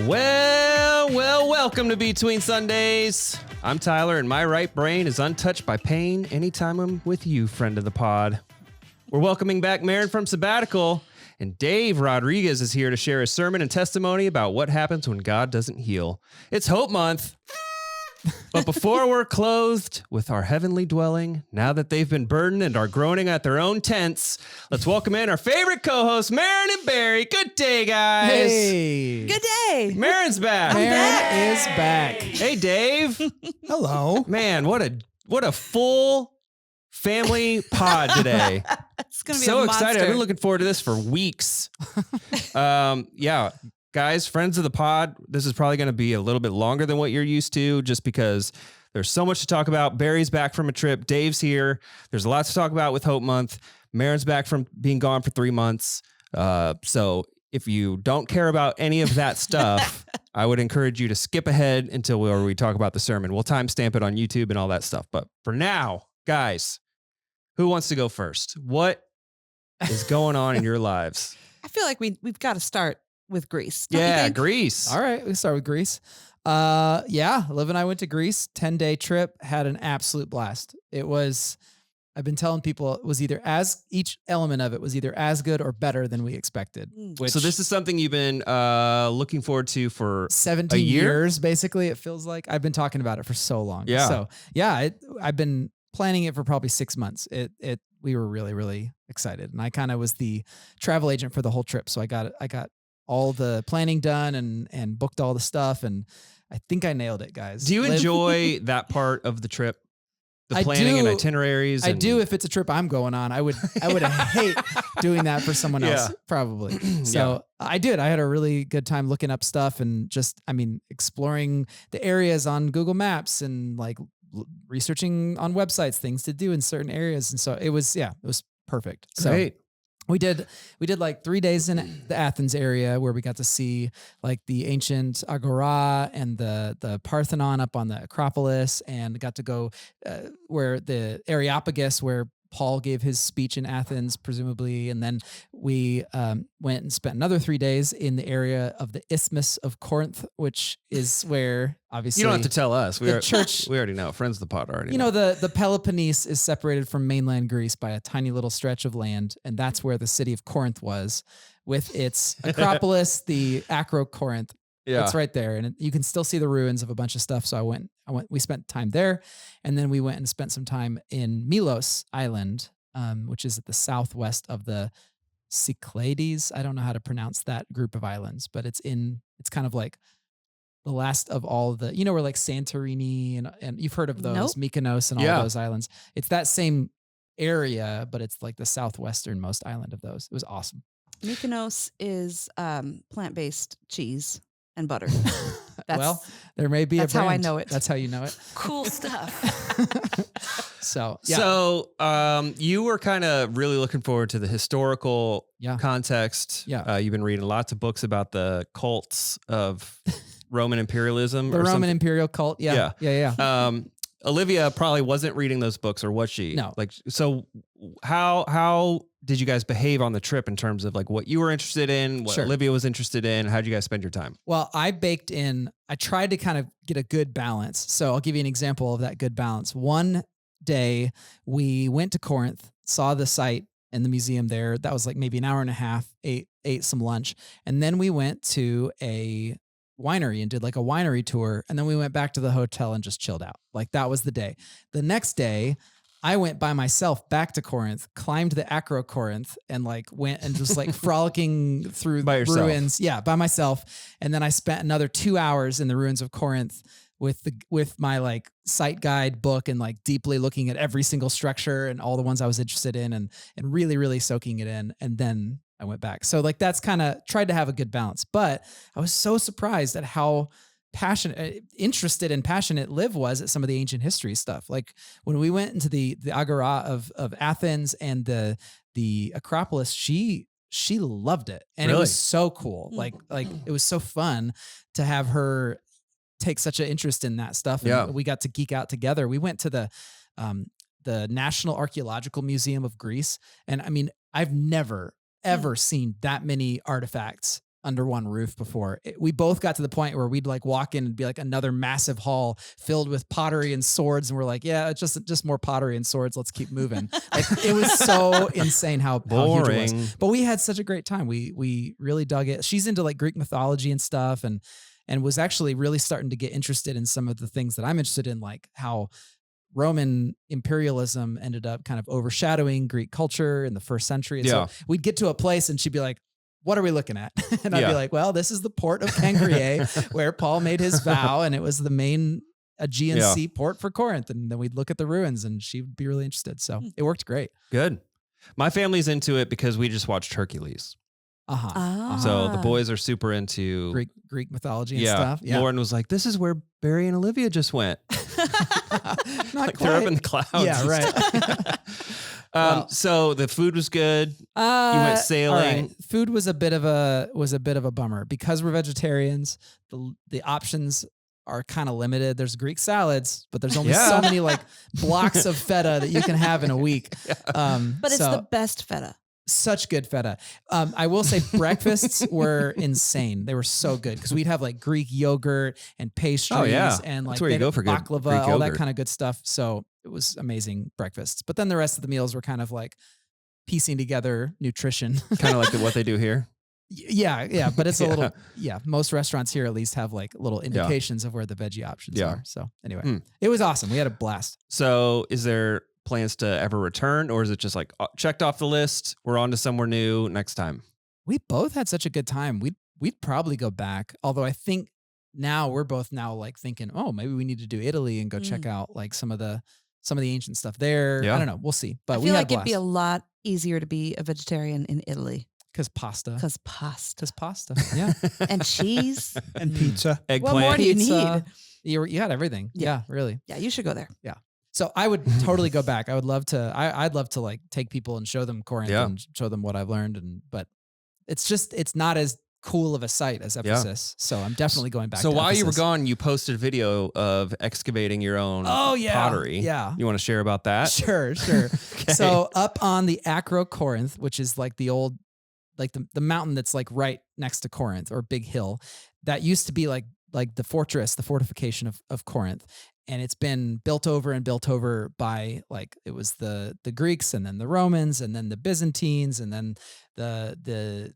Welcome to Between Sundays. I'm Tyler, and my right brain is untouched by pain anytime I'm with you, friend of the pod. We're welcoming back Maron from sabbatical, and Dave Rodriguez is here to share his sermon and testimony about what happens when God doesn't heal. It's Hope Month. But before we're clothed with our heavenly dwelling, now that they've been burdened and are groaning at their own tents, let's welcome in our favorite co-hosts, Maron and Barry. Good day, guys. Hey. Good day. Maron's back. Maron is back. Hey, Dave. Hello. Man, what a full family pod today. It's gonna be So a excited. monster. I've been looking forward to this for weeks. Yeah. Guys, friends of the pod, this is probably going to be a little bit longer than what you're used to just because there's so much to talk about. Barry's back from a trip. Dave's here. There's a lot to talk about with Hope Month. Maron's back from being gone for 3 months. So if you don't care about any of that stuff, I would encourage you to skip ahead until we talk about the sermon. We'll timestamp it on YouTube and all that stuff. But for now, guys, who wants to go first? What is going on in your lives? I feel like we've got to start with Greece. Don't you Yeah, think? Greece. All right, we start with Greece. Yeah, Liv and I went to Greece, 10-day trip, had an absolute blast. I've been telling people it was each element of it was either as good or better than we expected. Which So this is something you've been looking forward to for 17 a year? years, basically, it feels like. I've been talking about it for so long. Yeah. So yeah, I've been planning it for probably 6 months. We were really, really excited. And I kind of was the travel agent for the whole trip. So I got all the planning done and booked all the stuff. And I think I nailed it, guys. Do you enjoy that part of the trip? The I planning do. and itineraries? I do if it's a trip I'm going on. I would hate doing that for someone else, Yeah. probably. So I did. I had a really good time looking up stuff and exploring the areas on Google Maps and like researching on websites, things to do in certain areas. And so it was perfect. So Great. we did like 3 days in the Athens area where we got to see like the ancient Agora and the Parthenon up on the Acropolis, and got to go where the Areopagus, where Paul gave his speech in Athens, presumably. And then we went and spent another 3 days in the area of the Isthmus of Corinth, which is where obviously You don't have to tell us. We already know. Friends of the pod already know. the Peloponnese is separated from mainland Greece by a tiny little stretch of land, and that's where the city of Corinth was, with its Acropolis, the Acro Corinth. Yeah. It's right there, and you can still see the ruins of a bunch of stuff. So we spent time there, and then we went and spent some time in Milos Island, which is at the southwest of the Cyclades. I don't know how to pronounce that group of islands, but it's kind of like the last of all the, where like Santorini and you've heard of those, Nope. Mykonos and all Yeah. those islands. It's that same area, but it's like the southwesternmost island of those. It was awesome. Mykonos is plant-based cheese and butter. Well, there may be a that's how I brand. know it. That's how you know it. Cool stuff. So, yeah. So you were kind of really looking forward to the historical context. Yeah. You've been reading lots of books about the cults of Roman imperialism. The Roman imperial cult. Yeah. Olivia probably wasn't reading those books, or was she? No. So how did you guys behave on the trip in terms of like what you were interested in, what Sure. Olivia was interested in? How'd you guys spend your time? Well, I tried to kind of get a good balance. So I'll give you an example of that good balance. One day we went to Corinth, saw the site and the museum there. That was like maybe an hour and a half, ate some lunch. And then we went to a winery and did like a winery tour. And then we went back to the hotel and just chilled out. Like that was the day. The next day, I went by myself back to Corinth, climbed the Acro Corinth, and like went and just like frolicking through By yourself? ruins. Yeah, by myself. And then I spent another 2 hours in the ruins of Corinth with my like site guide book and like deeply looking at every single structure and all the ones I was interested in and really, really soaking it in. And then I went back. So like that's kind of tried to have a good balance. But I was so surprised at how interested and passionate Liv was at some of the ancient history stuff. Like when we went into the Agora of Athens and the Acropolis, she loved it. And Really? It was so cool. Like it was so fun to have her take such an interest in that stuff. And Yeah. we got to geek out together. We went to the National Archaeological Museum of Greece. And I mean, I've never, ever seen that many artifacts under one roof before. We both got to the point where we'd like walk in and be like another massive hall filled with pottery and swords. And we're like, yeah, it's just more pottery and swords. Let's keep moving. Like, it was so insane how huge it was. Boring. But we had such a great time. We really dug it. She's into like Greek mythology and stuff, and was actually really starting to get interested in some of the things that I'm interested in, like how Roman imperialism ended up kind of overshadowing Greek culture in the first century. And Yeah. so we'd get to a place and she'd be like, what are we looking at? And I'd Yeah. be like, well, this is the port of Kangrier where Paul made his vow, and it was the main Aegean Yeah. Sea port for Corinth. And then we'd look at the ruins and she'd be really interested. So it worked great. Good. My family's into it because we just watched Hercules. Uh-huh. Ah. So the boys are super into Greek mythology and yeah. stuff. Yeah. Lauren was like, this is where Barry and Olivia just went. Not Like they're up in the quite. clouds. Yeah, and right. stuff. Well- So the food was good. You went All right. sailing. Food was a bit of a bummer because we're vegetarians. The options are kind of limited. There's Greek salads, but there's only Yeah. so many like blocks of feta that you can have in a week. But it's so the best feta. such good feta. I will say breakfasts were insane. They were so good because we'd have like Greek yogurt and pastries Oh, yeah. and like That's where you they go had for good baklava, Greek all that yogurt. kind of good stuff. So it was amazing breakfasts. But then the rest of the meals were kind of like piecing together nutrition. Kind of like what they do here. Yeah, but it's a Yeah. little, most restaurants here at least have like little indications of where the veggie options Yeah. are. So anyway, Hmm. it was awesome. We had a blast. So is there plans to ever return, or is it just like checked off the list? We're on to somewhere new next time. We both had such a good time. We'd probably go back. Although I think now we're both now like thinking, oh, maybe we need to do Italy and go check out like some of the ancient stuff there. Yeah. I don't know. We'll see. But I we feel had like a it'd be a blast. lot easier to be a vegetarian in Italy Because pasta. because pasta Because pasta. Yeah. and cheese. And pizza. Eggplant. What more do you Pizza. need? You had everything. Yeah. Yeah, really. Yeah, you should go there. So I would totally go back. I would love to. I'd love to like take people and show them Corinth Yeah. and show them what I've learned. But it's not as cool of a site as Ephesus. So I'm definitely going back. So to while you were Ephesus. gone, you posted a video of excavating your own pottery. Yeah. You want to share about that? Sure. Okay. So up on the Acro Corinth, which is like the old, like the mountain that's like right next to Corinth, or big hill, that used to be like the fortress, the fortification of Corinth. And it's been built over by like, it was the Greeks, and then the Romans, and then the Byzantines, and then the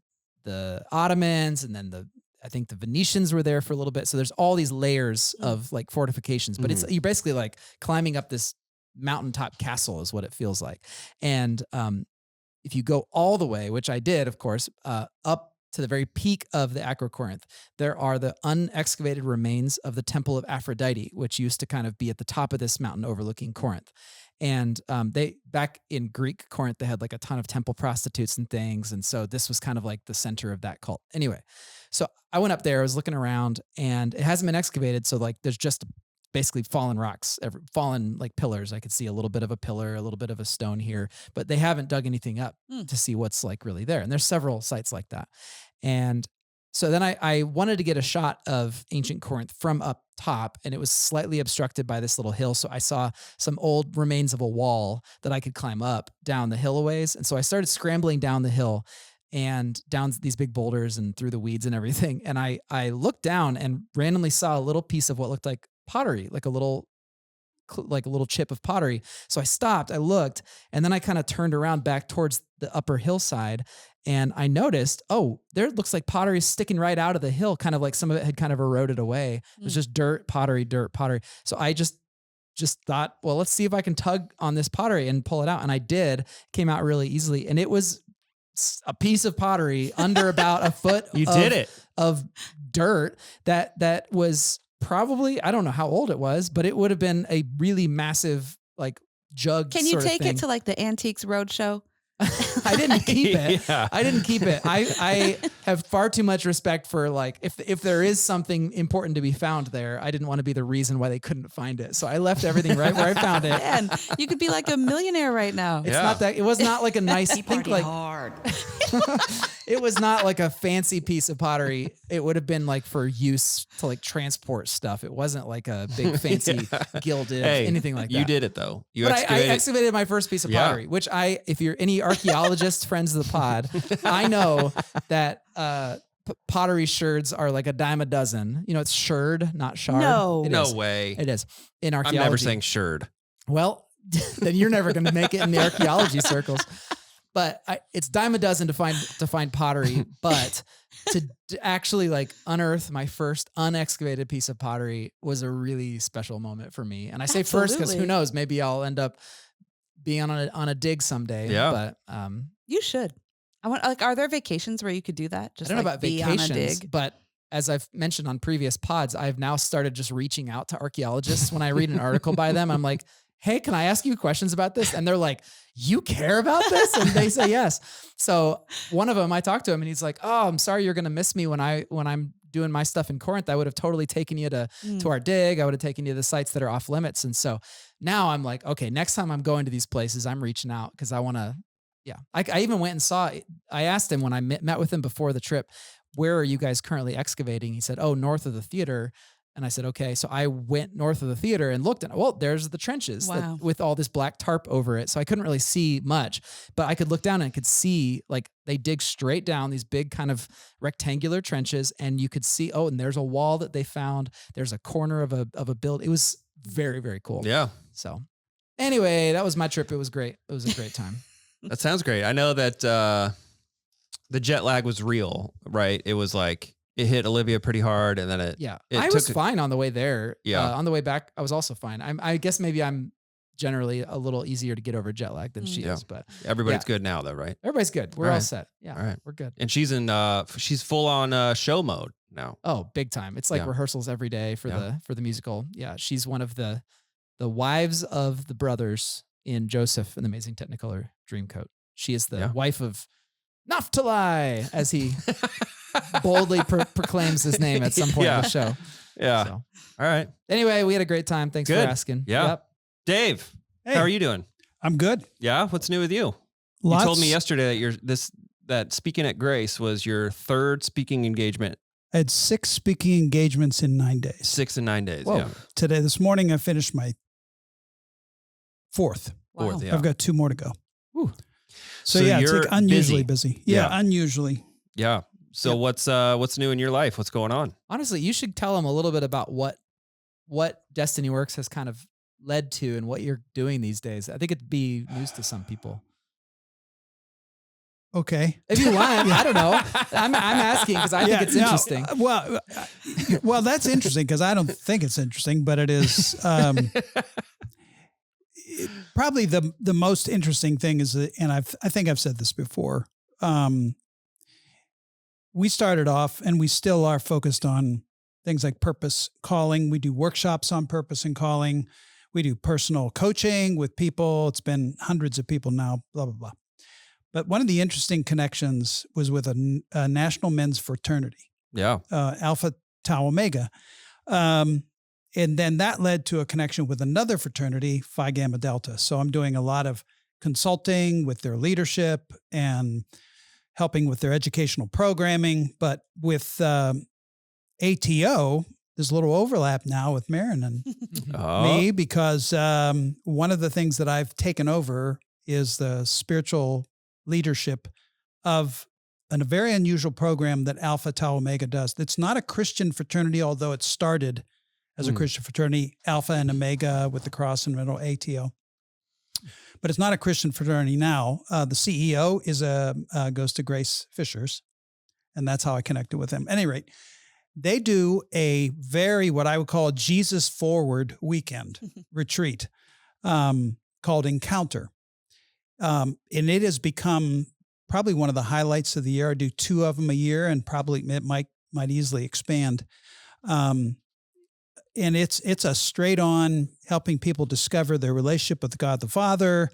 Ottomans, and then I think the Venetians were there for a little bit. So there's all these layers of like fortifications, but it's, you're basically like climbing up this mountaintop castle is what it feels like. And if you go all the way, which I did, of course, up to the very peak of the Acrocorinth, there are the unexcavated remains of the temple of Aphrodite, which used to kind of be at the top of this mountain overlooking Corinth. And they, back in Greek Corinth, they had like a ton of temple prostitutes and things. And so this was kind of like the center of that cult. Anyway, so I went up there, I was looking around, and it hasn't been excavated. So like there's just basically fallen rocks, fallen like pillars. I could see a little bit of a pillar, a little bit of a stone here, but they haven't dug anything up to see what's like really there. And there's several sites like that. And so then I wanted to get a shot of ancient Corinth from up top, and it was slightly obstructed by this little hill. So I saw some old remains of a wall that I could climb up down the hill a ways. And so I started scrambling down the hill and down these big boulders and through the weeds and everything. And I looked down and randomly saw a little piece of what looked like pottery, like a little chip of pottery. So I stopped, I looked, and then I kind of turned around back towards the upper hillside, and I noticed, oh, there looks like pottery sticking right out of the hill, kind of like some of it had kind of eroded away. It was just dirt, pottery. So I just thought, well, let's see if I can tug on this pottery and pull it out. And I did. Came out really easily, and it was a piece of pottery under about a foot did it. of dirt that was probably, I don't know how old it was, but it would have been a really massive like jug. Can you sort of take thing. it to like the Antiques Roadshow? I didn't keep it. Yeah. I didn't keep it. I have far too much respect for like, if there is something important to be found there, I didn't want to be the reason why they couldn't find it. So I left everything right where I found it. Man, you could be like a millionaire right now. It's Yeah. not that, it was not like a nice, think like, hard. it was not like a fancy piece of pottery. It would have been like for use to like transport stuff. It wasn't like a big fancy gilded, Hey, anything like that. you did it though. You But I excavated. excavated my first piece of Yeah. pottery, which if you're any archaeologist friends of the pod, I know that pottery sherds are like a dime a dozen. You know, it's sherd, not shard. No. It No is. way. It is in I'm archaeology. never saying shird. Well, then you're never going to make it in the archaeology circles. But it's dime a dozen to find pottery. But to actually like unearth my first unexcavated piece of pottery was a really special moment for me. And I say first because who Absolutely. knows, maybe I'll end up being on a dig someday. Yeah. But You should. I want. Like, are there vacations where you could do that? Just I don't know like, about be on a vacations, dig. but as I've mentioned on previous pods, I've now started just reaching out to archaeologists when I read an article by them. I'm like, hey, can I ask you questions about this? And they're like, you care about this? And they say yes. So one of them, I talked to him and he's like, oh, I'm sorry you're going to miss me when I'm doing my stuff in Corinth. I would have totally taken you to our dig. I would have taken you to the sites that are off limits. And so now I'm like, okay, next time I'm going to these places, I'm reaching out because I want to, I even went and I asked him when I met with him before the trip, where are you guys currently excavating? He said, oh, north of the theater. And I said, okay. So I went north of the theater and looked and well, there's the trenches with all this black tarp over it. So I couldn't really see much, but I could look down and I could see like they dig straight down these big kind of rectangular trenches. And you could see, oh, and there's a wall that they found. There's a corner of a build. It was very, very cool. Yeah. So anyway, that was my trip. It was great. It was a great time. That sounds great. I know that the jet lag was real, right? It was like it hit Olivia pretty hard, and then I was fine on the way there. Yeah, on the way back, I was also fine. I guess maybe I'm generally a little easier to get over jet lag than she is, but everybody's good now, though, right? Everybody's good. We're all set. Yeah, all right, we're good. And she's full on show mode now. Oh, big time! It's like rehearsals every day for the musical. Yeah, she's one of the wives of the brothers in Joseph and the Amazing Technicolor Dreamcoat. She is the wife of Naphtali, as he boldly proclaims his name at some point in the show. Yeah. So. All right. Anyway, we had a great time. Thanks for asking. Yeah. Yep. Dave, hey, how are you doing? I'm good. Yeah. What's new with you? You told me yesterday that that speaking at Grace was your third speaking engagement. I had 6 speaking engagements in 9 days. 6 in 9 days. Whoa. Yeah. This morning I finished my 4th. Wow. 4th, yeah. I've got 2 more to go. Ooh. So yeah, it's you're like unusually busy. Yeah, unusually. Yeah. So what's new in your life? What's going on? Honestly, you should tell them a little bit about what Destiny Works has kind of led to and what you're doing these days. I think it'd be news to some people. Okay. If you want, I don't know. I'm asking because I think it's interesting. Well, that's interesting because I don't think it's interesting, but it is. Probably the most interesting thing is that, and I think I've said this before. We started off, and we still are focused on things like purpose calling. We do workshops on purpose and calling. We do personal coaching with people. It's been hundreds of people now. Blah blah blah. But one of the interesting connections was with a national men's fraternity. Yeah. Alpha Tau Omega. And then that led to a connection with another fraternity, Phi Gamma Delta. So I'm doing a lot of consulting with their leadership and helping with their educational programming. But with ATO, there's a little overlap now with Maron and me because one of the things that I've taken over is the spiritual leadership of a very unusual program that Alpha Tau Omega does. It's not a Christian fraternity, although it started as a Christian fraternity, Alpha and Omega with the cross and middle ATO. But it's not a Christian fraternity now. The CEO is goes to Grace Fisher's, and that's how I connected with him. At any rate, they do a very, what I would call a Jesus forward weekend retreat called Encounter. And it has become probably one of the highlights of the year. I do 2 of them a year, and probably it might easily expand. And it's a straight on helping people discover their relationship with God the Father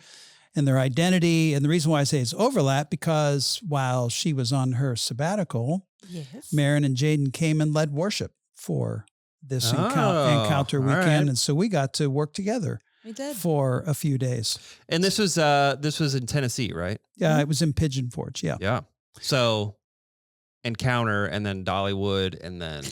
and their identity. And the reason why I say it's overlap, because while she was on her sabbatical, Maron and Jaden came and led worship for this encounter weekend. Right. And so we got to work together. We did. For a few days. And this was in Tennessee, right? Yeah, it was in Pigeon Forge. Yeah. Yeah. So Encounter, and then Dollywood, and then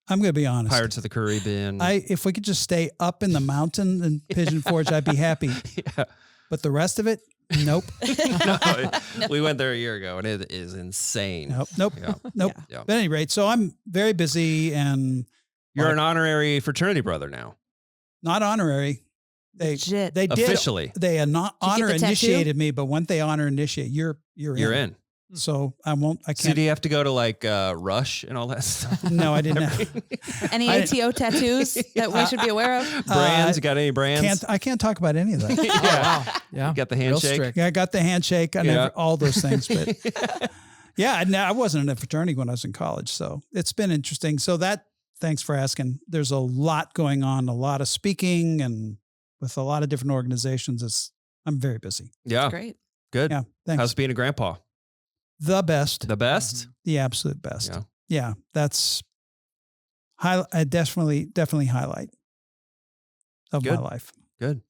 I'm going to be honest. Pirates of the Caribbean. If we could just stay up in the mountain in Pigeon Forge, I'd be happy. Yeah. But the rest of it, Nope. No, we went there a year ago, and it is insane. Nope. Yeah. Nope. Yeah. But at any rate, so I'm very busy and You're an honorary fraternity brother now. not honorary. Legit. They did Officially. They not Did you get honor the tattoo? initiated me, but once they honor initiate, you're in. So I So can't. do you have to go to like Rush and all that stuff? No, I didn't. Have, Any I- ATO tattoos that we should be aware of? Brands? You got any brands? I can't talk about any of that. Yeah. Yeah. You got the Real handshake? strict. Yeah, I got the handshake. I Yeah. never all those things, but yeah, I wasn't in a fraternity when I was in college, so it's been interesting. So thanks for asking. There's a lot going on, a lot of speaking, and with a lot of different organizations. I'm very busy. Yeah. Great. Good. Yeah, thanks. How's being a grandpa? The best, The best? the absolute best. Yeah. Yeah, that's definitely highlight of my Good. life. Good.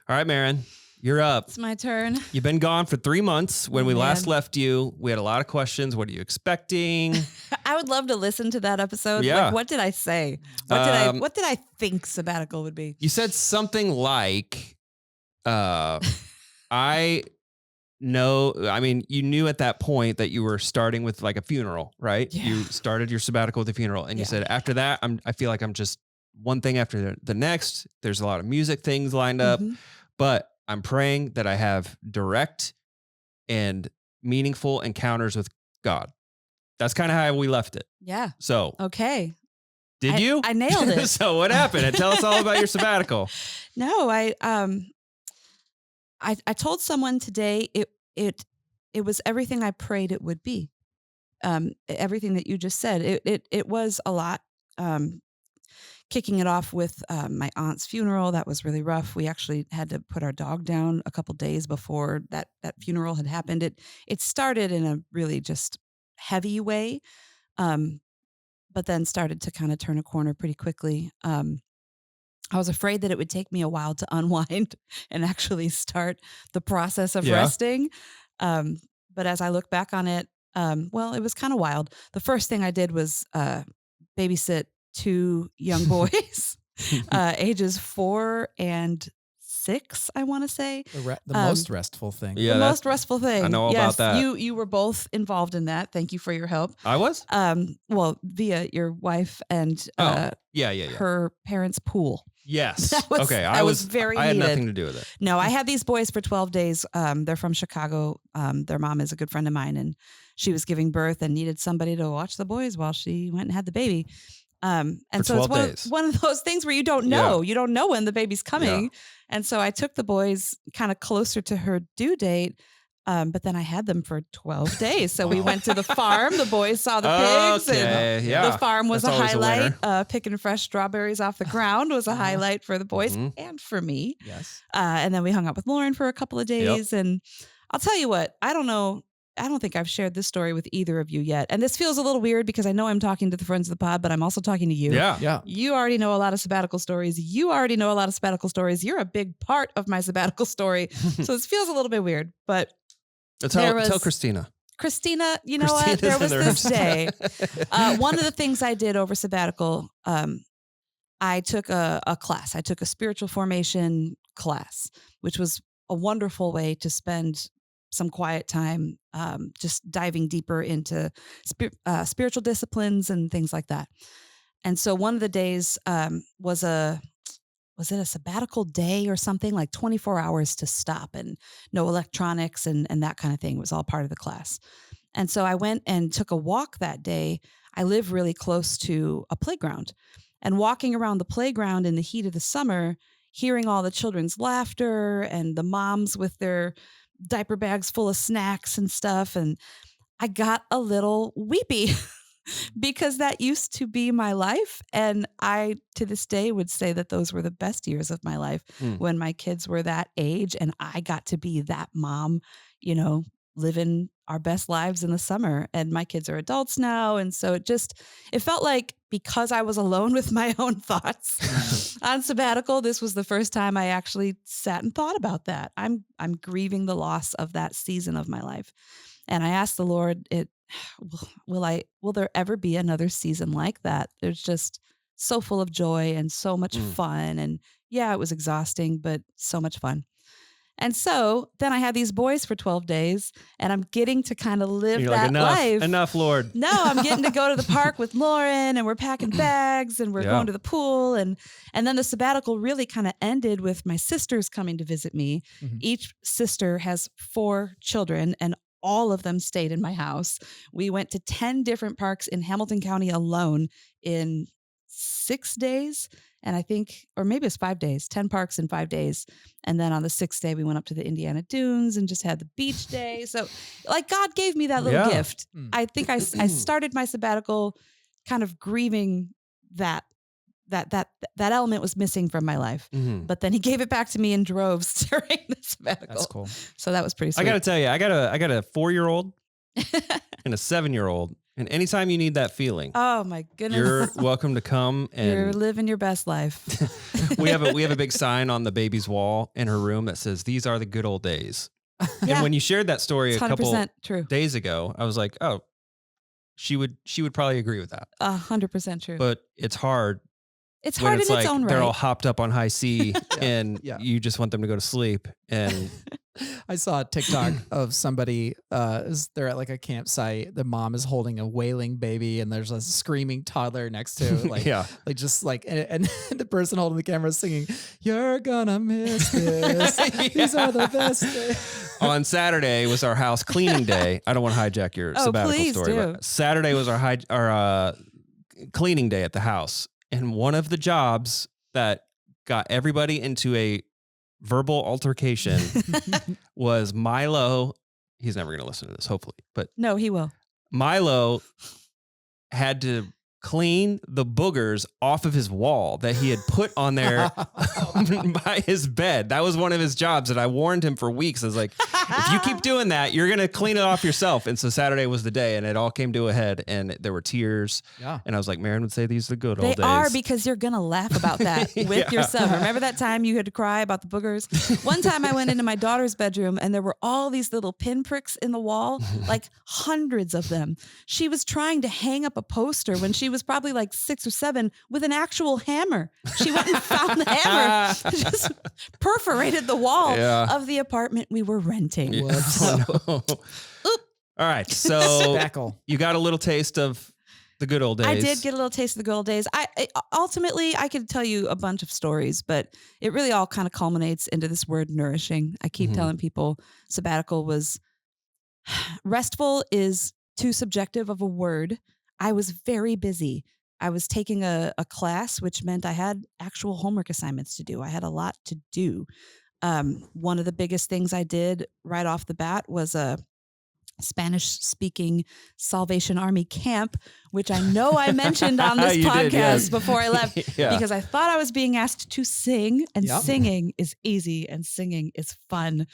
All right, Maron, you're up. It's my turn. You've been gone for 3 months. When Oh, we last man. left you, we had a lot of questions. What are you expecting? I would love to listen to that episode. Yeah. Like, what did I say? What did I think sabbatical would be? You said something like, I know, I mean, you knew at that point that you were starting with like a funeral, right? Yeah. You started your sabbatical with a funeral, and you Yeah. said, after that, I feel like I'm just one thing after the next. There's a lot of music things lined up, Mhm. but I'm praying that I have direct and meaningful encounters with God. That's kind of how we left it. Yeah. So, Okay. did you? I nailed it. So what happened? And tell us all about your sabbatical. No, I told someone today it was everything I prayed it would be. Everything that you just said. It was a lot. Kicking it off with my aunt's funeral, that was really rough. We actually had to put our dog down a couple days before that funeral had happened. It started in a really just heavy way, but then started to kind of turn a corner pretty quickly. I was afraid that it would take me a while to unwind and actually start the process of Yeah. resting. But as I look back on it, well, it was kind of wild. The first thing I did was babysit 2 young boys, ages 4 and 6, I want to say. The most restful thing. Yeah, the that- most restful thing. I know all yes, about that. You were both involved in that. Thank you for your help. I was? Well, via your wife and Yeah. her parents' pool. Yes. That was- okay. that was very I had needed. nothing to do with it. No, I had these boys for 12 days. They're from Chicago. Their mom is a good friend of mine, and she was giving birth and needed somebody to watch the boys while she went and had the baby. And For so it's 12 days. one of those things where you don't know. You don't know when the baby's coming. And so I took the boys kind of closer to her due date. But then I had them for 12 days. So we went to the farm. The boys saw the pigs. Okay, And yeah. the farm was That's a always a highlight. winner. Picking fresh strawberries off the ground was a highlight for the boys Mhm. and for me. Yes. And then we hung out with Lauren for a couple of days. And I'll tell you what, I don't think I've shared this story with either of you yet. And this feels a little weird because I know I'm talking to the friends of the pod, but I'm also talking to you. Yeah. Yeah. You already know a lot of sabbatical stories. You already know a lot of sabbatical stories. You're a big part of my sabbatical story. So this feels a little bit weird, but Tell was- Christina. Christina, you know what? There was this day. One of the things I did over sabbatical, I took a class. I took a spiritual formation class, which was a wonderful way to spend some quiet time, just diving deeper into spiritual disciplines and things like that. And so one of the days was it a sabbatical day or something, like 24 hours to stop and no electronics and that kind of thing. It was all part of the class. And so I went and took a walk that day. I live really close to a playground, and walking around the playground in the heat of the summer, hearing all the children's laughter and the moms with their diaper bags full of snacks and stuff. And I got a little weepy because that used to be my life. And I, to this day, would say that those were the best years of my life when my kids were that age and I got to be that mom, living our best lives in the summer. And my kids are adults now. And so it felt like, because I was alone with my own thoughts on sabbatical, this was the first time I actually sat and thought about that. I'm grieving the loss of that season of my life. And I asked the Lord, will there ever be another season like that? There's just so full of joy and so much fun. And yeah, it was exhausting, but so much fun. And so then I had these boys for 12 days and I'm getting to kind of live You're that like, life. Enough, Lord. No, I'm getting to go to the park with Lauren and we're packing bags and we're going to the pool. And then the sabbatical really kind of ended with my sisters coming to visit me. Mhm. Each sister has 4 children and all of them stayed in my house. We went to 10 different parks in Hamilton County alone in 6 days. And I think, or maybe it's 5 days, 10 parks in 5 days. And then on the 6th day, we went up to the Indiana Dunes and just had the beach day. So like God gave me that little gift. I think I started my sabbatical kind of grieving that element was missing from my life. Mm-hmm. But then he gave it back to me in droves during the sabbatical. That's cool. So that was pretty sweet. I got to tell you, I got a 4-year-old and a 7-year-old. And anytime you need that feeling, Oh my goodness. you're welcome to come. You're And living your best life. we have a big sign on the baby's wall in her room that says, "These are the good old days." Yeah. And when you shared that story It's a couple 100% true. days ago, I was like, oh, she would probably agree with that. 100% true. But it's hard It's when hard it's in like its own they're all right. hopped up on high C and Yeah. you just want them to go to sleep. And I saw a TikTok of somebody, they're at like a campsite. The mom is holding a wailing baby and there's a screaming toddler next to it, like, yeah, like just like, and the person holding the camera is singing, "You're gonna miss this. These are the best days." on Saturday was our house cleaning day. I don't want to hijack your Oh, sabbatical please story, do. but Saturday was our cleaning day at the house. And one of the jobs that got everybody into a verbal altercation was Milo. He's never going to listen to this, hopefully, but No, he will. Milo had to clean the boogers off of his wall that he had put on there by his bed. That was one of his jobs, and I warned him for weeks. I was like, if you keep doing that, you're going to clean it off yourself. And so Saturday was the day, and it all came to a head, and there were tears. Yeah. And I was like, Maron would say these are the good old They days. are, because you're going to laugh about that with Yeah. your son. Remember that time you had to cry about the boogers? One time I went into my daughter's bedroom and there were all these little pinpricks in the wall, like hundreds of them. She was trying to hang up a poster when she was probably like 6 or 7 with an actual hammer. She went and found the hammer, just perforated the wall Yeah. of the apartment we were renting. Yeah. Whoops. Oh, no. All right. So Spackle. you got a little taste of the good old days. I did get a little taste of the good old days. Ultimately, I could tell you a bunch of stories, but it really all kind of culminates into this word nourishing. I keep Mhm. telling people sabbatical was restful is too subjective of a word. I was very busy. I was taking a class, which meant I had actual homework assignments to do. I had a lot to do. One of the biggest things I did right off the bat was a Spanish-speaking Salvation Army camp, which I know I mentioned on this You podcast did, yes. before I left, Yeah. because I thought I was being asked to sing, and Yep. singing is easy and singing is fun.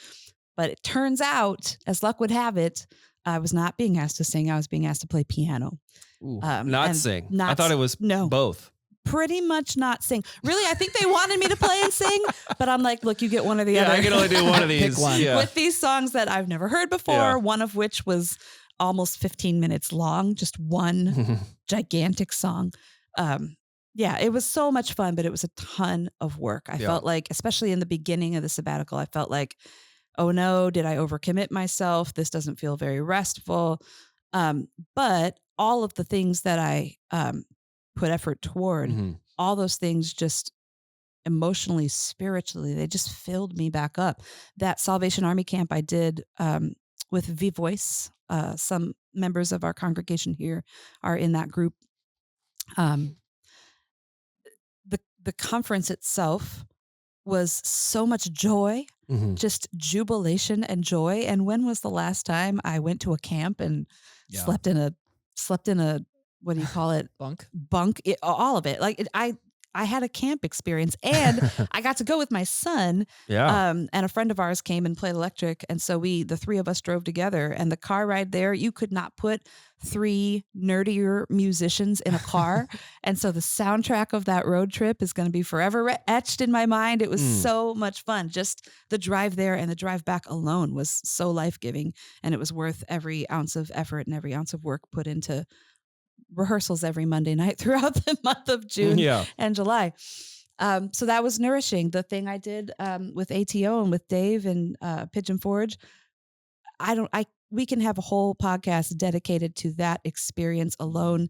But it turns out, as luck would have it, I was not being asked to sing. I was being asked to play piano. Ooh. Not and sing. I not thought it was no. both. Pretty much not sing. Really, I think they wanted me to play and sing, but I'm like, look, you get one or the Yeah, other. I can only do one of Pick these. one. Yeah. With these songs that I've never heard before, Yeah. one of which was almost 15 minutes long, just one gigantic song. Yeah, it was so much fun, but it was a ton of work. I Yeah. felt like, especially in the beginning of the sabbatical, I felt like, oh no, did I overcommit myself? This doesn't feel very restful. But all of the things that I put effort toward, Mhm. all those things just emotionally, spiritually, they just filled me back up. That Salvation Army camp I did with V-Voice, some members of our congregation here are in that group. The conference itself was so much joy, Mhm. just jubilation and joy. And when was the last time I went to a camp and Yeah. slept in a what do you call it? Bunk. Bunk, all of it. Like I had a camp experience, and I got to go with my son. Yeah. And a friend of ours came and played electric, and so the 3 of us drove together. And the car ride there, you could not put 3 nerdier musicians in a car, and so the soundtrack of that road trip is going to be forever etched in my mind. It was so much fun. Just the drive there and the drive back alone was so life-giving, and it was worth every ounce of effort and every ounce of work put into rehearsals every Monday night throughout the month of June Yeah. and July. So that was nourishing. The thing I did with ATO and with Dave and Pigeon Forge, we can have a whole podcast dedicated to that experience alone,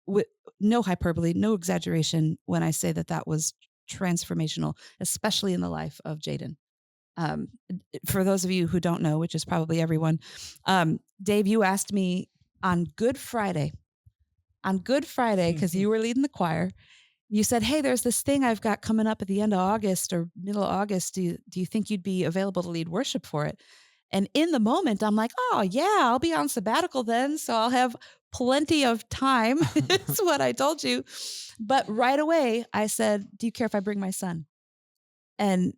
with no hyperbole, no exaggeration, when I say that was transformational, especially in the life of Jaden. For those of you who don't know, which is probably everyone, Dave, you asked me on Good Friday, because you were leading the choir. You said, hey, there's this thing I've got coming up at the end of August or middle of August. Do you think you'd be available to lead worship for it? And in the moment, I'm like, oh, yeah, I'll be on sabbatical then. So I'll have plenty of time. It's what I told you. But right away, I said, do you care if I bring my son? And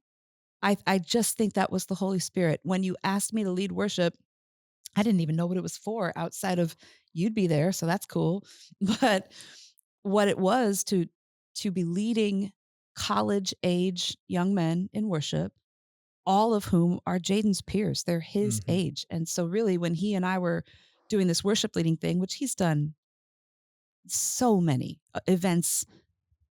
I just think that was the Holy Spirit. When you asked me to lead worship, I didn't even know what it was for outside of you'd be there. So that's cool. But what it was to be leading college age young men in worship, all of whom are Jaden's peers. They're his age. And so really when he and I were doing this worship leading thing, which he's done so many events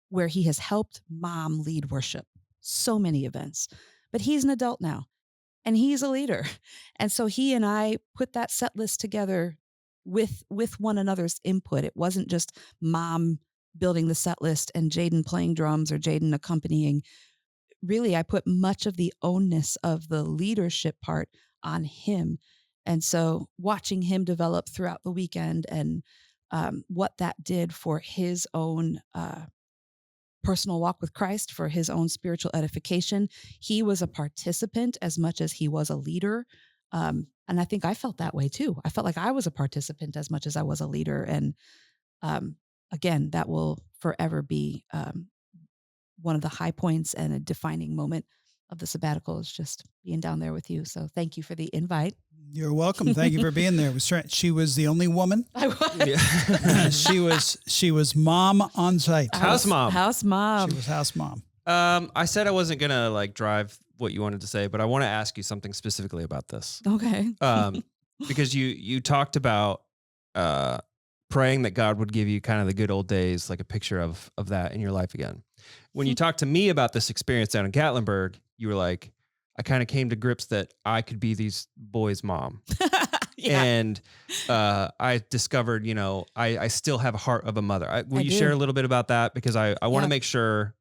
where he has helped mom lead worship, so many events, but he's an adult now and he's a leader. And so he and I put that set list together with one another's input. It wasn't just mom building the set list and Jaden playing drums or Jaden accompanying. Really, I put much of the ownness of the leadership part on him. And so watching him develop throughout the weekend and what that did for his own personal walk with Christ, for his own spiritual edification. He was a participant as much as he was a leader. And I think I felt that way too. I felt like I was a participant as much as I was a leader. And again, that will forever be one of the high points and a defining moment of the sabbatical, is just being down there with you. So thank you for the invite. You're welcome. Thank you for being there. She was the only woman. I was. Yeah. She was mom on site. House mom. House mom. She was house mom. I said I wasn't gonna like drive what you wanted to say, but I want to ask you something specifically about this. Okay. Because you talked about praying that God would give you kind of the good old days, like a picture of that in your life again. When you talked to me about this experience down in Gatlinburg, you were like, I kind of came to grips that I could be these boys' mom. Yeah. And I discovered, I still have a heart of a mother. Will you share a little bit about that? Because I want to make sure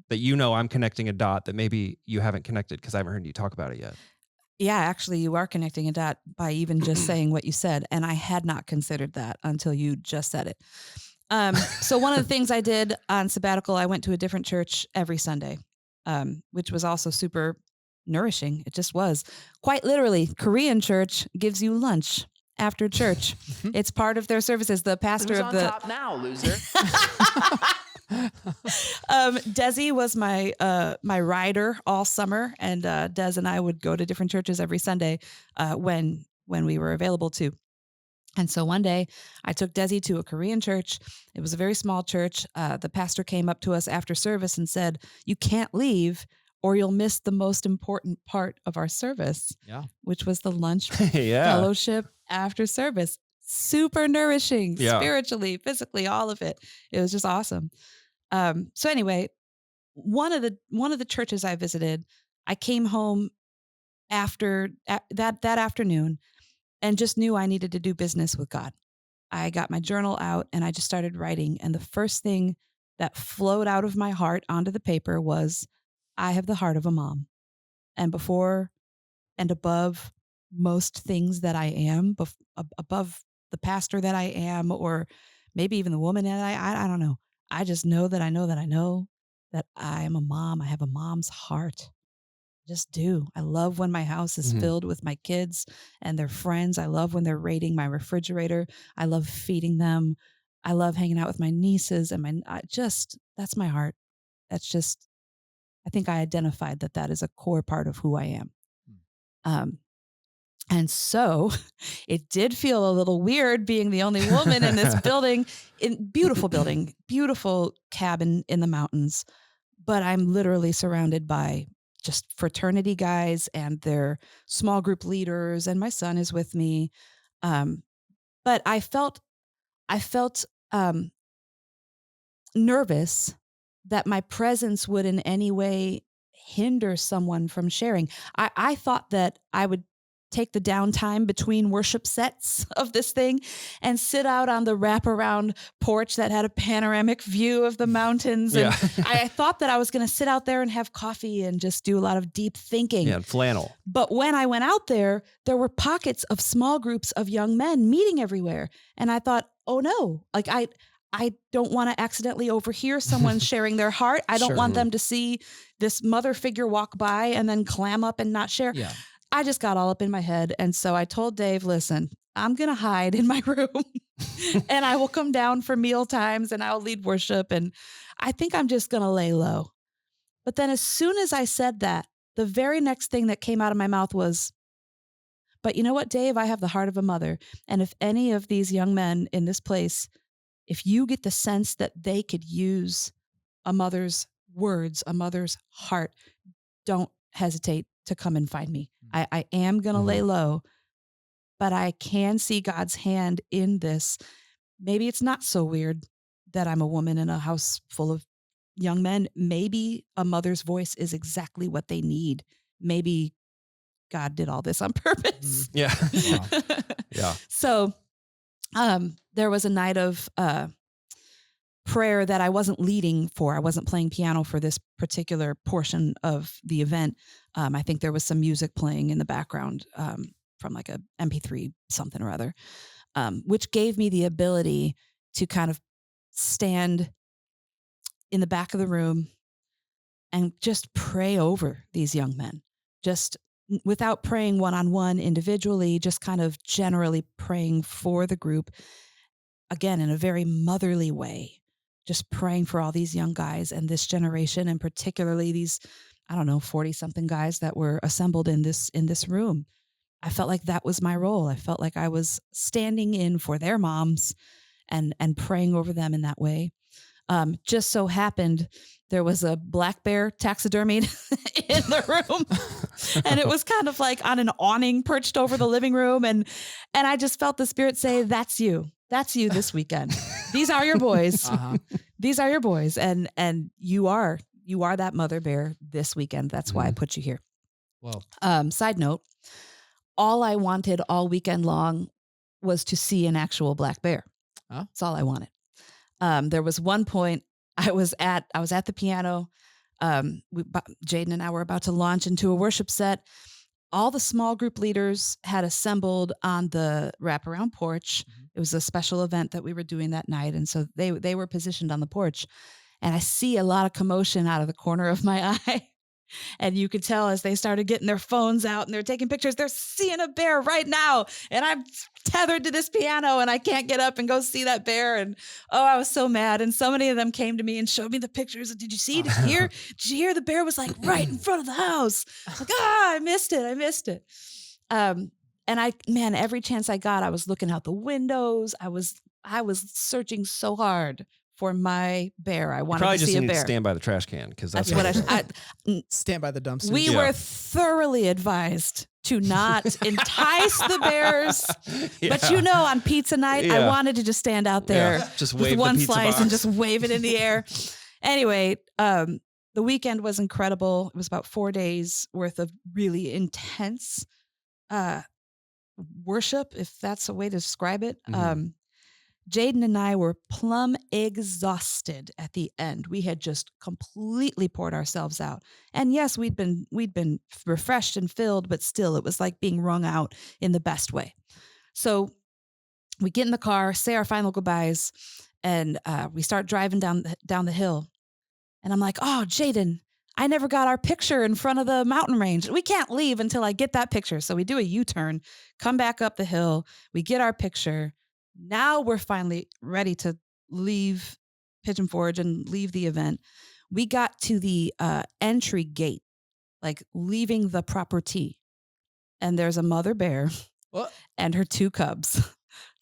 that I'm connecting a dot that maybe you haven't connected, because I haven't heard you talk about it yet. Yeah, actually, you are connecting a dot by even just saying what you said. And I had not considered that until you just said it. So one of the things I did on sabbatical, I went to a different church every Sunday, which was also super nourishing. It just was. Quite literally, Korean church gives you lunch after church. It's part of their services. The pastor Who's of on the top now, loser? Desi was my rider all summer, and Des and I would go to different churches every Sunday when we were available to. And so one day I took Desi to a Korean church. It was a very small church. The pastor came up to us after service and said, "You can't leave or you'll miss the most important part of our service," which was the lunch fellowship after service. Super nourishing, spiritually, physically, all of it. It was just awesome. So anyway, one of the churches I visited, I came home after that afternoon and just knew I needed to do business with God. I got my journal out and I just started writing. And the first thing that flowed out of my heart onto the paper was, I have the heart of a mom. And before and above most things that I am, above the pastor that I am, or maybe even the woman that I don't know. I just know that I know that I know that I am a mom. I have a mom's heart. I just do. I love when my house is filled with my kids and their friends. I love when they're raiding my refrigerator. I love feeding them. I love hanging out with my nieces and that's my heart. That's just, I think I identified that is a core part of who I am. And so it did feel a little weird being the only woman in this beautiful cabin in the mountains. But I'm literally surrounded by just fraternity guys and their small group leaders, and my son is with me. But I felt nervous that my presence would in any way hinder someone from sharing. I thought that I would take the downtime between worship sets of this thing and sit out on the wraparound porch that had a panoramic view of the mountains. And I thought that I was going to sit out there and have coffee and just do a lot of deep thinking. Yeah, and flannel. But when I went out there were pockets of small groups of young men meeting everywhere. And I thought, oh no, like I don't want to accidentally overhear someone sharing their heart. I don't want them to see this mother figure walk by and then clam up and not share. Yeah. I just got all up in my head. And so I told Dave, listen, I'm going to hide in my room and I will come down for meal times and I'll lead worship. And I think I'm just going to lay low. But then as soon as I said that, the very next thing that came out of my mouth was, but you know what, Dave, I have the heart of a mother. And if any of these young men in this place, if you get the sense that they could use a mother's words, a mother's heart, don't hesitate to come and find me. I am going to lay low, but I can see God's hand in this. Maybe it's not so weird that I'm a woman in a house full of young men. Maybe a mother's voice is exactly what they need. Maybe God did all this on purpose. Yeah. Wow. Yeah. So there was a night of prayer that I wasn't leading for. I wasn't playing piano for this particular portion of the event. I think there was some music playing in the background from like a MP3 something or other, which gave me the ability to kind of stand in the back of the room and just pray over these young men, just without praying one-on-one individually, just kind of generally praying for the group, again, in a very motherly way, just praying for all these young guys and this generation, and particularly these, 40-something guys that were assembled in this room. I felt like that was my role. I felt like I was standing in for their moms and praying over them in that way. Just so happened there was a black bear taxidermied in the room, and it was kind of like on an awning perched over the living room. And I just felt the Spirit say, that's you this weekend. These are your boys. These are your boys. And you are that mother bear this weekend. That's why I put you here. Whoa. Side note, all I wanted all weekend long was to see an actual black bear. Huh? That's all I wanted. There was one point I was at the piano. Jaden and I were about to launch into a worship set. All the small group leaders had assembled on the wraparound porch. It was a special event that we were doing that night. And so they were positioned on the porch. And I see a lot of commotion out of the corner of my eye. And you could tell as they started getting their phones out and they're taking pictures, they're seeing a bear right now. And I'm tethered to this piano and I can't get up and go see that bear. And I was so mad. And so many of them came to me and showed me the pictures. Did you see? Did you hear? Did you hear? The bear was like right in front of the house. Like, I missed it. And every chance I got, I was looking out the windows. I was searching so hard for my bear. I wanted to see a bear. Probably just stand by the trash can because that's what I Stand by the dumpster. We were thoroughly advised to not entice the bears. Yeah. But on pizza night, I wanted to just stand out there just with wave one the pizza slice box. and just wave it in the air. Anyway, the weekend was incredible. It was about 4 days worth of really intense worship, if that's a way to describe it. Jaden and I were plumb exhausted at the end. We had just completely poured ourselves out. And yes, we'd been refreshed and filled, but still it was like being wrung out in the best way. So we get in the car, say our final goodbyes, and we start driving down the hill. And I'm like, oh, Jaden, I never got our picture in front of the mountain range. We can't leave until I get that picture. So we do a U-turn, come back up the hill, we get our picture. Now we're finally ready to leave Pigeon Forge and leave the event. We got to the entry gate, like leaving the property. And there's a mother bear and her 2 cubs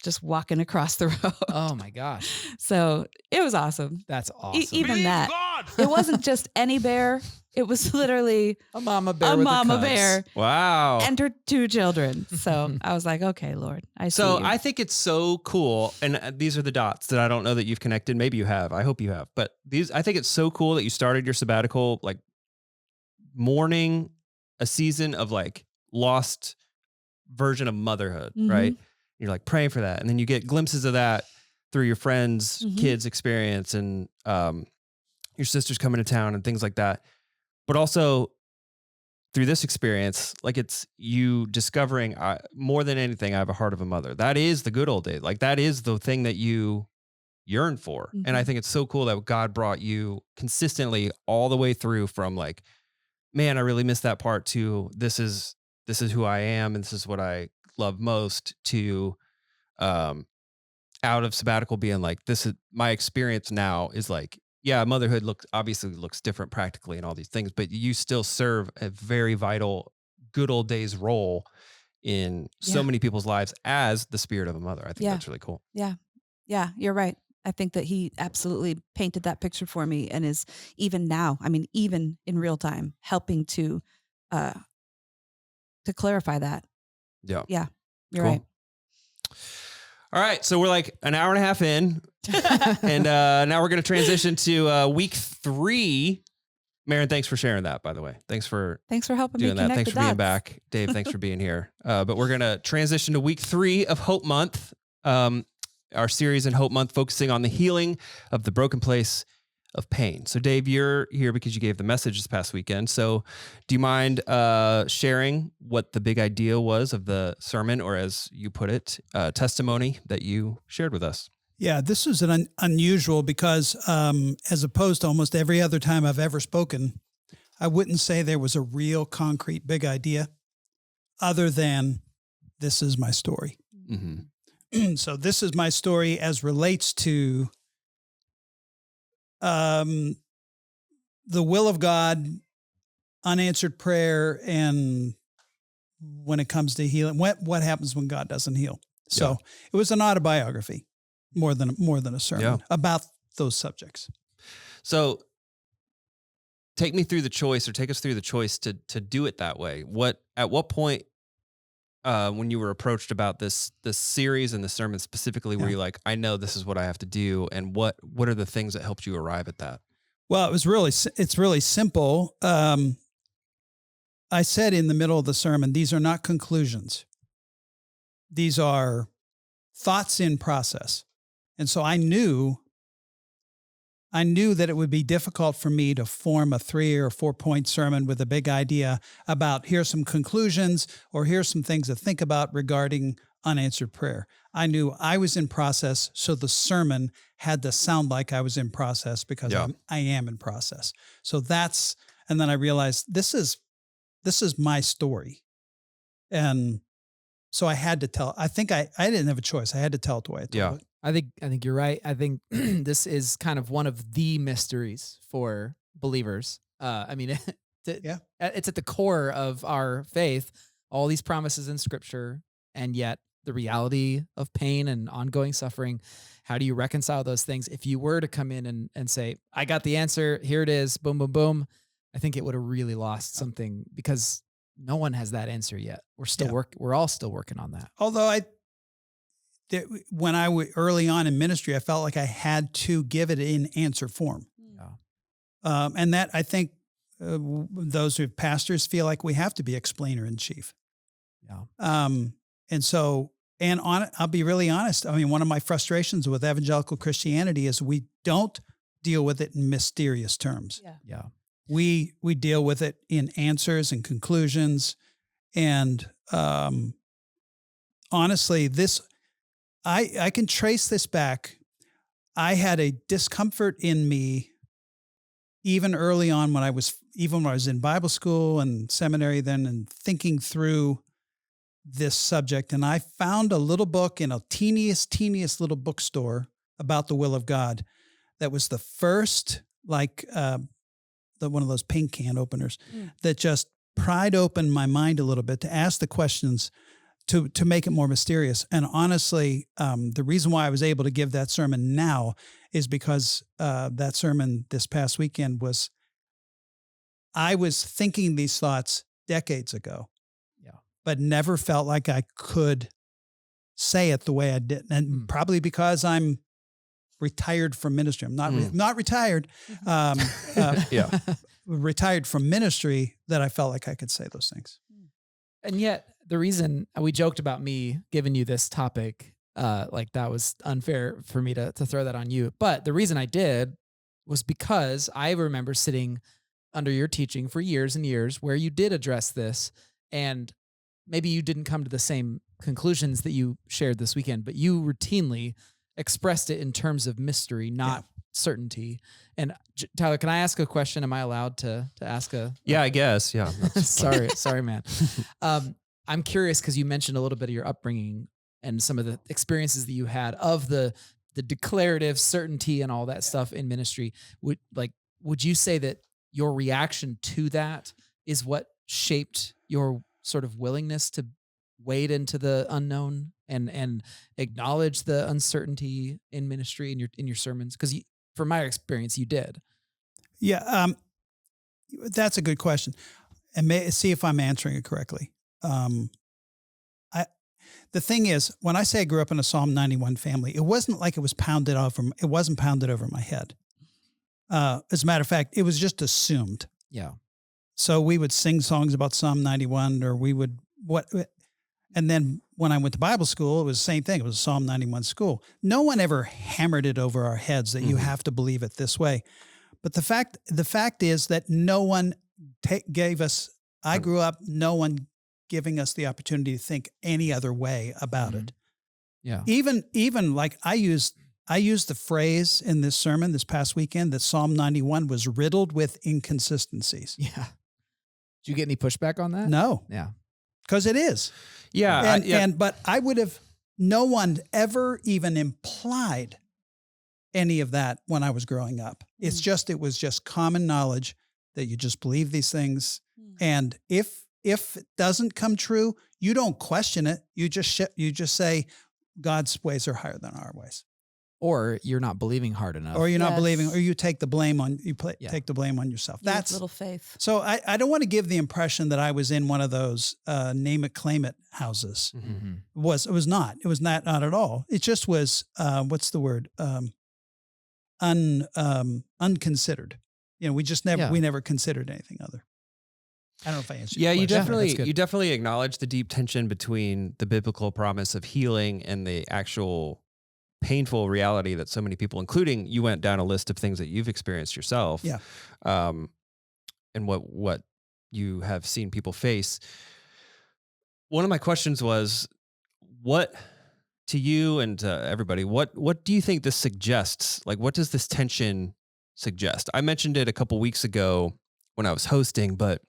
just walking across the road. Oh my gosh. So it was awesome. That's awesome. Even that. It wasn't just any bear. It was literally A mama bear a with mama the cubs. bear Wow. and her 2 children. So I was like, okay, Lord, I see So you. I think it's so cool. And these are the dots that I don't know that you've connected. Maybe you have. I hope you have. But I think it's so cool that you started your sabbatical, like mourning a season of like lost version of motherhood, right? You're like praying for that. And then you get glimpses of that through your friends, kids' experience and your sisters coming to town and things like that. But also through this experience, like it's you discovering more than anything, I have a heart of a mother. That is the good old days. Like that is the thing that you yearn for. And I think it's so cool that God brought you consistently all the way through from like, man, I really missed that part to this is who I am and this is what I love most to out of sabbatical being like, this is my experience now is like, yeah, motherhood obviously looks different practically and all these things, but you still serve a very vital good old days role in so many people's lives as the spirit of a mother. I think that's really cool. Yeah. Yeah, you're right. I think that he absolutely painted that picture for me and is even now, I mean, even in real time, helping to clarify that. Yeah. Yeah, you're Cool. right. All right. So we're like an hour and a half in and now we're going to transition to week 3. Maron, thanks for sharing that, by the way. Thanks for helping doing me that. connect Thanks the for being dots. back. Dave, thanks for being here. But we're going to transition to week 3 of Hope Month. Our series in Hope Month focusing on the healing of the broken place of pain. So Dave, you're here because you gave the message this past weekend. So do you mind sharing what the big idea was of the sermon, or as you put it, testimony that you shared with us? Yeah, this was an unusual because as opposed to almost every other time I've ever spoken, I wouldn't say there was a real concrete big idea other than this is my story. Mm-hmm. So this is my story as relates to the will of God, unanswered prayer, and when it comes to healing, what happens when God doesn't heal. So it was an autobiography more than a sermon about those subjects. So take me through the choice, or take us through the choice to do it that way. At what point when you were approached about this series and the sermon specifically, were you like, I know this is what I have to do, and what are the things that helped you arrive at that? Well, it's really simple. I said in the middle of the sermon, these are not conclusions. These are thoughts in process. And so I knew that it would be difficult for me to form a 3 or 4 point sermon with a big idea about here's some conclusions or here's some things to think about regarding unanswered prayer. I knew I was in process, so the sermon had to sound like I was in process because I am in process. So and then I realized this is my story. And so I had to tell. I think I didn't have a choice. I had to tell it the way I told it. I think you're right. I think this is kind of one of the mysteries for believers. I mean, it's at the core of our faith, all these promises in Scripture, and yet the reality of pain and ongoing suffering. How do you reconcile those things? If you were to come in and say, I got the answer, here it is, boom, boom, boom, I think it would have really lost something, because no one has that answer yet. We're all still working on that. Although when I was early on in ministry, I felt like I had to give it in answer form. And that I think those who are pastors feel like we have to be explainer in chief. And so, I'll be really honest. I mean, one of my frustrations with evangelical Christianity is we don't deal with it in mysterious terms. We deal with it in answers and conclusions. And honestly, I can trace this back. I had a discomfort in me even early on when I was in Bible school and seminary then, and thinking through this subject. And I found a little book in a teeniest little bookstore about the will of God. That was the first, one of those paint can openers that just pried open my mind a little bit to ask the questions to make it more mysterious. And honestly, the reason why I was able to give that sermon now is because that sermon this past weekend was I was thinking these thoughts decades ago. Yeah. But never felt like I could say it the way I did. And probably because I'm retired from ministry. I'm not retired. Yeah. Retired from ministry, that I felt like I could say those things. And yet the reason we joked about me giving you this topic, like that was unfair for me to throw that on you. But the reason I did was because I remember sitting under your teaching for years and years where you did address this, and maybe you didn't come to the same conclusions that you shared this weekend, but you routinely expressed it in terms of mystery, not certainty. And Tyler, can I ask a question? Am I allowed to ask a? Yeah, I guess. Yeah. sorry, man. I'm curious because you mentioned a little bit of your upbringing and some of the experiences that you had of the declarative certainty and all that stuff in ministry. Would you say that your reaction to that is what shaped your sort of willingness to wade into the unknown and acknowledge the uncertainty in ministry in your sermons? Because from my experience, you did. Yeah, that's a good question, and see if I'm answering it correctly. The thing is, when I say I grew up in a Psalm 91 family, it wasn't like it was pounded over. It wasn't pounded over my head. As a matter of fact, it was just assumed. Yeah. So we would sing songs about Psalm 91, or we would and then when I went to Bible school, it was the same thing. It was a Psalm 91 school. No one ever hammered it over our heads that you have to believe it this way. But the fact is that no one gave us. I grew up no one giving us the opportunity to think any other way about it. Yeah. Even like I used the phrase in this sermon this past weekend that Psalm 91 was riddled with inconsistencies. Yeah. Did you get any pushback on that? No. Yeah. Because it is. Yeah. But I would have, no one ever even implied any of that when I was growing up. It was just common knowledge that you just believe these things. And if it doesn't come true, you don't question it. You just say God's ways are higher than our ways. Or you're not believing hard enough. Or you're not believing, or you take the blame on take the blame on yourself. That's little faith. So I don't want to give the impression that I was in one of those name it, claim it houses. Mm-hmm. It was not. It was not at all. It just was what's the word? Unconsidered. We just never considered anything other. I don't know if I answered. Yeah, your you definitely acknowledge the deep tension between the biblical promise of healing and the actual painful reality that so many people, including you, went down a list of things that you've experienced yourself. Yeah. And what you have seen people face. One of my questions was, what to you and to everybody, what do you think this suggests? Like, what does this tension suggest? I mentioned it a couple weeks ago when I was hosting, but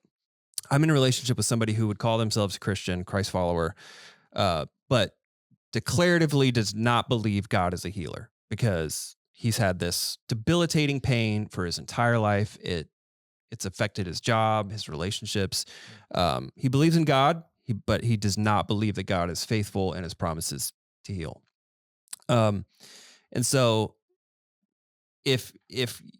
I'm in a relationship with somebody who would call themselves a Christian, Christ follower, but declaratively does not believe God is a healer because he's had this debilitating pain for his entire life. It's affected his job, his relationships. He believes in God, but he does not believe that God is faithful and his promises to heal. And so if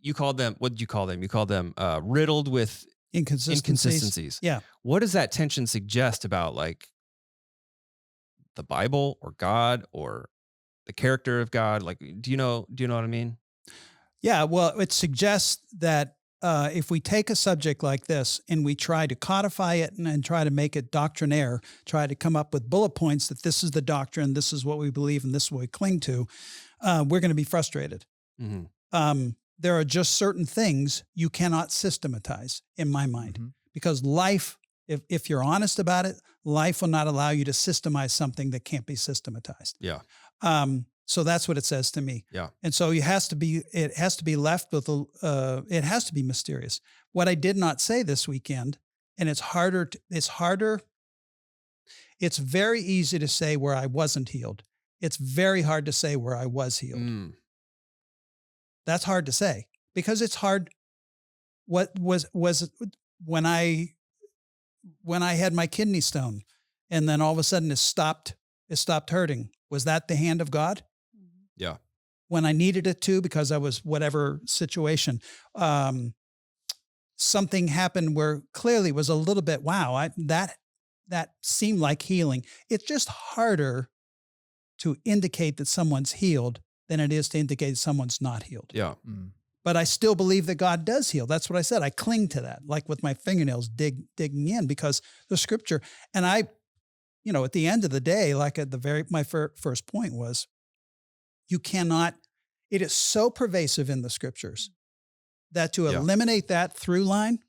you called them, what did you call them? You called them riddled with inconsistencies. Yeah. What does that tension suggest about like the Bible or God or the character of God? Like, do you know what I mean? Yeah. Well, it suggests that if we take a subject like this and we try to codify it and try to make it doctrinaire, try to come up with bullet points that this is the doctrine, this is what we believe, and this is what we cling to, we're going to be frustrated. Mm-hmm. There are just certain things you cannot systematize in my mind, because life, if you're honest about it, life will not allow you to systemize something that can't be systematized. Yeah. So that's what it says to me. Yeah. And so it has to be left with it has to be mysterious. What I did not say this weekend, and it's very easy to say where I wasn't healed. It's very hard to say where I was healed. That's hard to say because it's hard. What was when I had my kidney stone and then all of a sudden it stopped hurting. Was that the hand of God? Yeah. When I needed it to, because I was whatever situation. something happened where clearly was a little bit, wow, that seemed like healing. It's just harder to indicate that someone's healed than it is to indicate someone's not healed. Yeah. But I still believe that God does heal. That's what I said. I cling to that, like with my fingernails digging in, because the scripture, and I, at the end of the day, like at my first point was, you cannot, it is so pervasive in the scriptures that to eliminate that through line,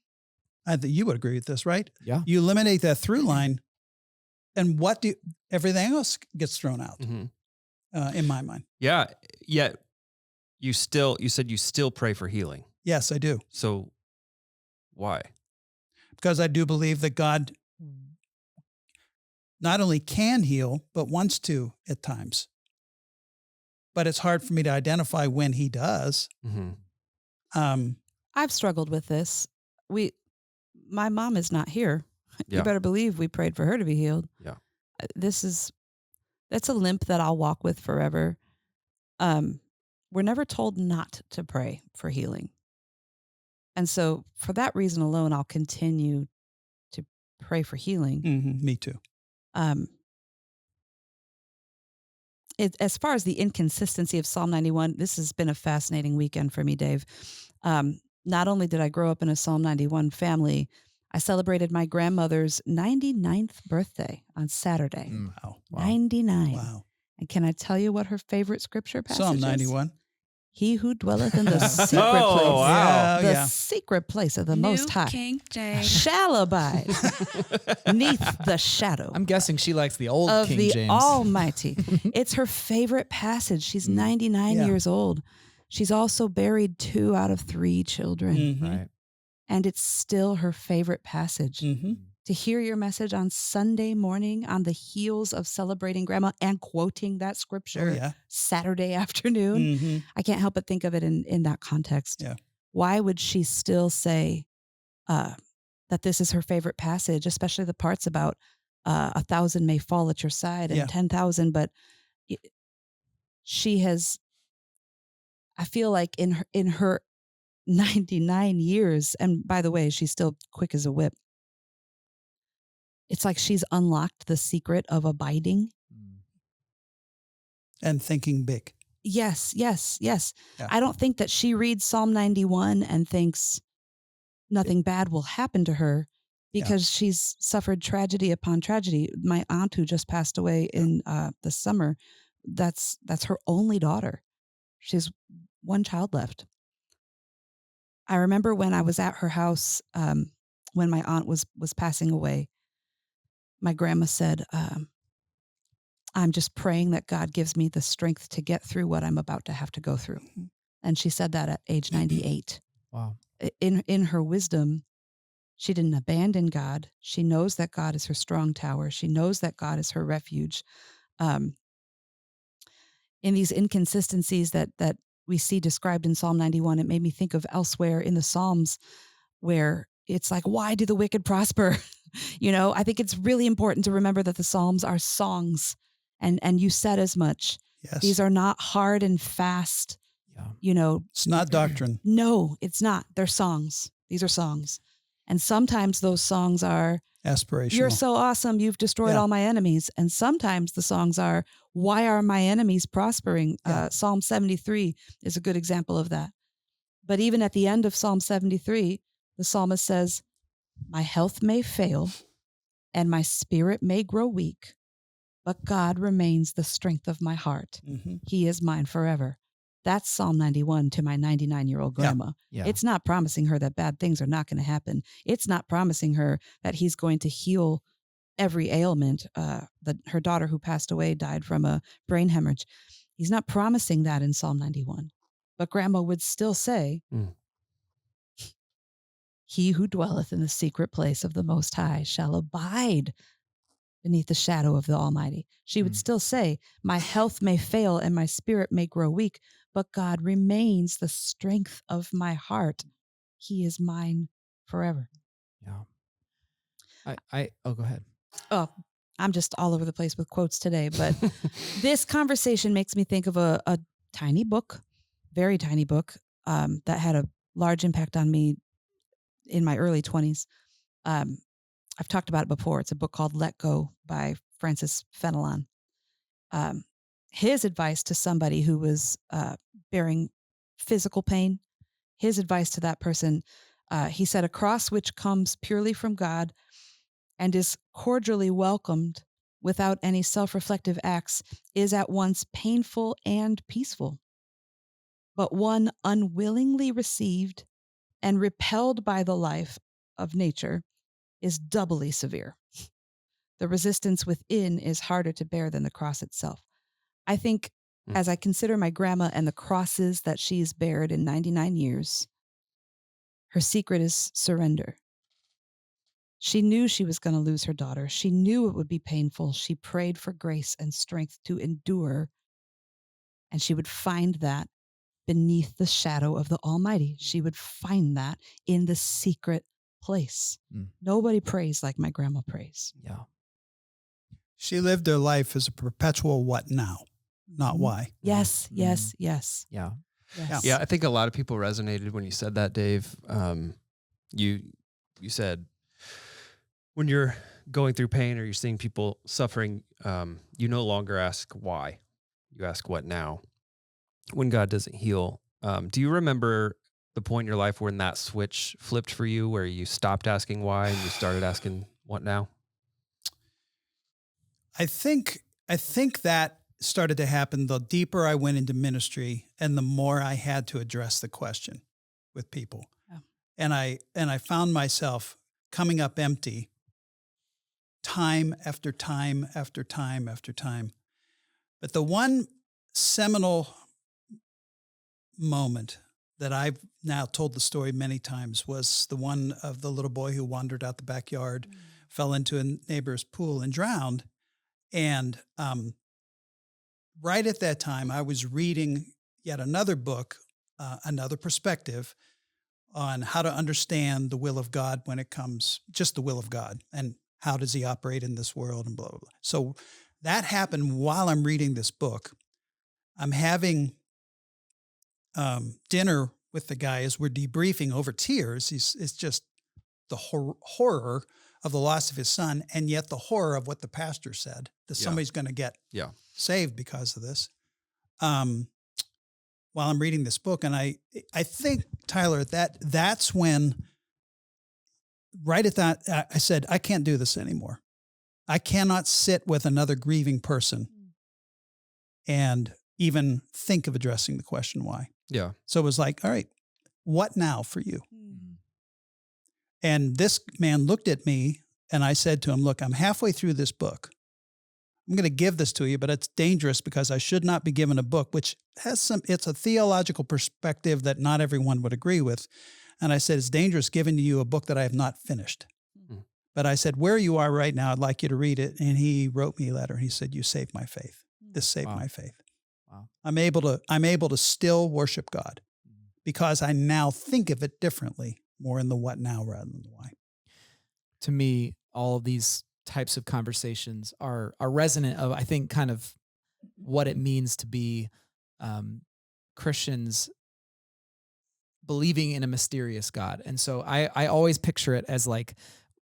I think you would agree with this, right? Yeah. You eliminate that through line, and everything else gets thrown out, in my mind. Yeah. Yet you said you still pray for healing. Yes, I do. So why? Because I do believe that God not only can heal, but wants to at times. But it's hard for me to identify when he does. I've struggled with this. My mom is not here. Yeah. You better believe we prayed for her to be healed. Yeah. That's a limp that I'll walk with forever. We're never told not to pray for healing. And so for that reason alone, I'll continue to pray for healing. Me too. As far as the inconsistency of Psalm 91, this has been a fascinating weekend for me, Dave. Not only did I grow up in a Psalm 91 family, I celebrated my grandmother's 99th birthday on Saturday. Wow. 99. Wow. And can I tell you what her favorite scripture passage Psalm is? 91. He who dwelleth in the secret place. Wow. The secret place of the Most High. King James. Shall abide neath the shadow I'm guessing she likes the old of King the James. Almighty. It's her favorite passage. She's 99 Yeah. years old. She's also buried 2 out of 3 children. Right. And it's still her favorite passage. To hear your message on Sunday morning on the heels of celebrating grandma and quoting that scripture Saturday afternoon, I can't help but think of it in that context. Yeah. Why would she still say that this is her favorite passage, especially the parts about 1,000 may fall at your side and 10,000, but she has, I feel like in her 99 years, and by the way, she's still quick as a whip. It's like she's unlocked the secret of abiding. And thinking big. Yes. Yeah. I don't think that she reads Psalm 91 and thinks nothing bad will happen to her because she's suffered tragedy upon tragedy. My aunt who just passed away in the summer, that's her only daughter. She's one child left. I remember when I was at her house when my aunt was passing away, my grandma said, I'm just praying that God gives me the strength to get through what I'm about to have to go through. And she said that at age 98. Wow. In her wisdom, she didn't abandon God. She knows that God is her strong tower. She knows that God is her refuge. In these inconsistencies that we see described in Psalm 91, it made me think of elsewhere in the Psalms where it's like, why do the wicked prosper? I think it's really important to remember that the Psalms are songs, and you said as much. Yes. These are not hard and fast, It's not doctrine. No, it's not. They're songs. These are songs. And sometimes those songs are, Aspirational. you're so awesome, you've destroyed all my enemies. And sometimes the songs are, why are my enemies prospering? Psalm 73 is a good example of that. But even at the end of Psalm 73, the psalmist says, my health may fail and my spirit may grow weak, but God remains the strength of my heart. He is mine forever. That's Psalm 91 to my 99-year-old grandma. Yeah. It's not promising her that bad things are not going to happen. It's not promising her that he's going to heal every ailment. Her daughter who passed away died from a brain hemorrhage. He's not promising that in Psalm 91. But grandma would still say, he who dwelleth in the secret place of the Most High shall abide beneath the shadow of the Almighty. She would still say, my health may fail and my spirit may grow weak, but God remains the strength of my heart. He is mine forever. Yeah. Go ahead. Oh, I'm just all over the place with quotes today, but this conversation makes me think of a tiny book, very tiny book, that had a large impact on me in my early 20s. I've talked about it before. It's a book called Let Go by Francis Fenelon. His advice to somebody who was bearing physical pain, his advice to that person, he said, a cross which comes purely from God and is cordially welcomed without any self-reflective acts is at once painful and peaceful. But one unwillingly received and repelled by the life of nature is doubly severe. The resistance within is harder to bear than the cross itself. I think as I consider my grandma and the crosses that she's bared in 99 years, her secret is surrender. She knew she was going to lose her daughter. She knew it would be painful. She prayed for grace and strength to endure, and she would find that beneath the shadow of the Almighty. She would find that in the secret place. Nobody prays like my grandma prays. Yeah. She lived her life as a perpetual what now, not why. Yes, yes, yes. Yeah. Yes. Yeah, I think a lot of people resonated when you said that, Dave. You said when you're going through pain or you're seeing people suffering, you no longer ask why. You ask what now. When God doesn't heal, do you remember the point in your life when that switch flipped for you, where you stopped asking why and you started asking what now? I think that started to happen the deeper I went into ministry and the more I had to address the question with people. Yeah. And I found myself coming up empty time after time after time after time. But the one seminal moment that I've now told the story many times was the one of the little boy who wandered out the backyard, fell into a neighbor's pool and drowned. And right at that time, I was reading yet another book, another perspective on how to understand the will of God when it comes, just the will of God, and how does he operate in this world and blah, blah, blah. So that happened while I'm reading this book. I'm having dinner with the guy as we're debriefing over tears. It's just the horror of the loss of his son, and yet the horror of what the pastor said, that somebody's going to get saved because of this. While I'm reading this book, and I think, Tyler, that's when, right at that, I said, I can't do this anymore. I cannot sit with another grieving person and even think of addressing the question why. Yeah. So it was like, all right, what now for you? And this man looked at me and I said to him, look, I'm halfway through this book. I'm going to give this to you, but it's dangerous because I should not be given a book, which has it's a theological perspective that not everyone would agree with. And I said, it's dangerous giving to you a book that I have not finished. But I said, where you are right now, I'd like you to read it. And he wrote me a letter. He said, you saved my faith. This saved my faith. Wow. I'm able to still worship God because I now think of it differently, more in the what now rather than the why. To me, all of these types of conversations are resonant of, I think, kind of what it means to be Christians believing in a mysterious God. And so I always picture it as like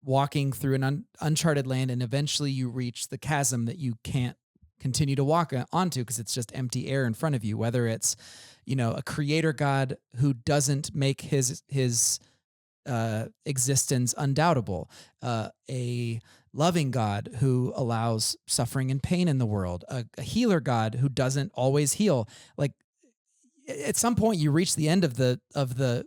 walking through an uncharted land, and eventually you reach the chasm that you can't continue to walk onto because it's just empty air in front of you, whether it's, a creator God who doesn't make his existence undoubtable, a loving God who allows suffering and pain in the world, a healer God who doesn't always heal. Like at some point you reach the end of the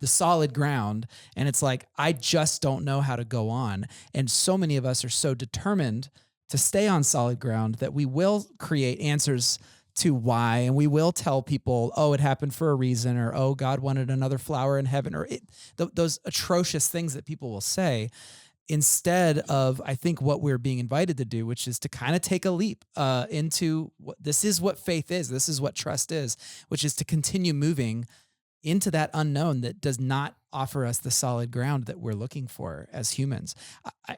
solid ground, and it's like, I just don't know how to go on. And so many of us are so determined to stay on solid ground that we will create answers to why, and we will tell people, oh, it happened for a reason, or, oh, God wanted another flower in heaven, or those atrocious things that people will say, instead of, I think, what we're being invited to do, which is to kind of take a leap into this is what faith is, this is what trust is, which is to continue moving into that unknown that does not offer us the solid ground that we're looking for as humans.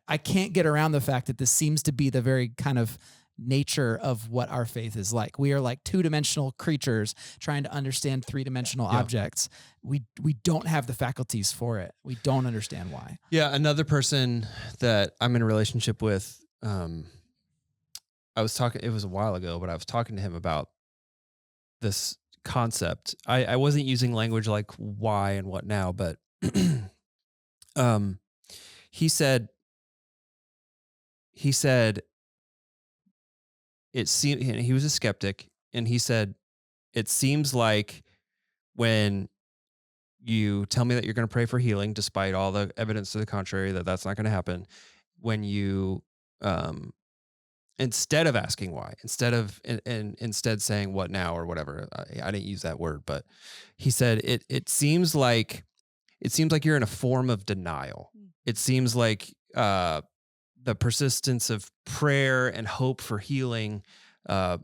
I can't get around the fact that this seems to be the very kind of nature of what our faith is like. We are like two-dimensional creatures trying to understand three-dimensional objects. We don't have the faculties for it. We don't understand why. Yeah, another person that I'm in a relationship with, I was talking, it was a while ago, but I was talking to him about this concept. I wasn't using language like why and what now, but he said it seemed, he was a skeptic, and he said it seems like when you tell me that you're going to pray for healing, despite all the evidence to the contrary that that's not going to happen, when you instead of asking why, instead saying what now or whatever, I didn't use that word, but he said it seems like you're in a form of denial. It seems like the persistence of prayer and hope for healing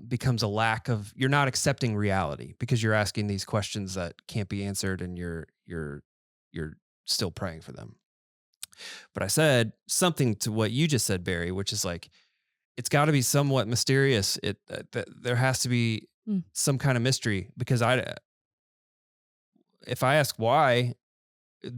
becomes a lack of, you're not accepting reality because you're asking these questions that can't be answered, and you're still praying for them. But I said something to what you just said, Barry, which is like, it's got to be somewhat mysterious. There has to be some kind of mystery, because if I ask why,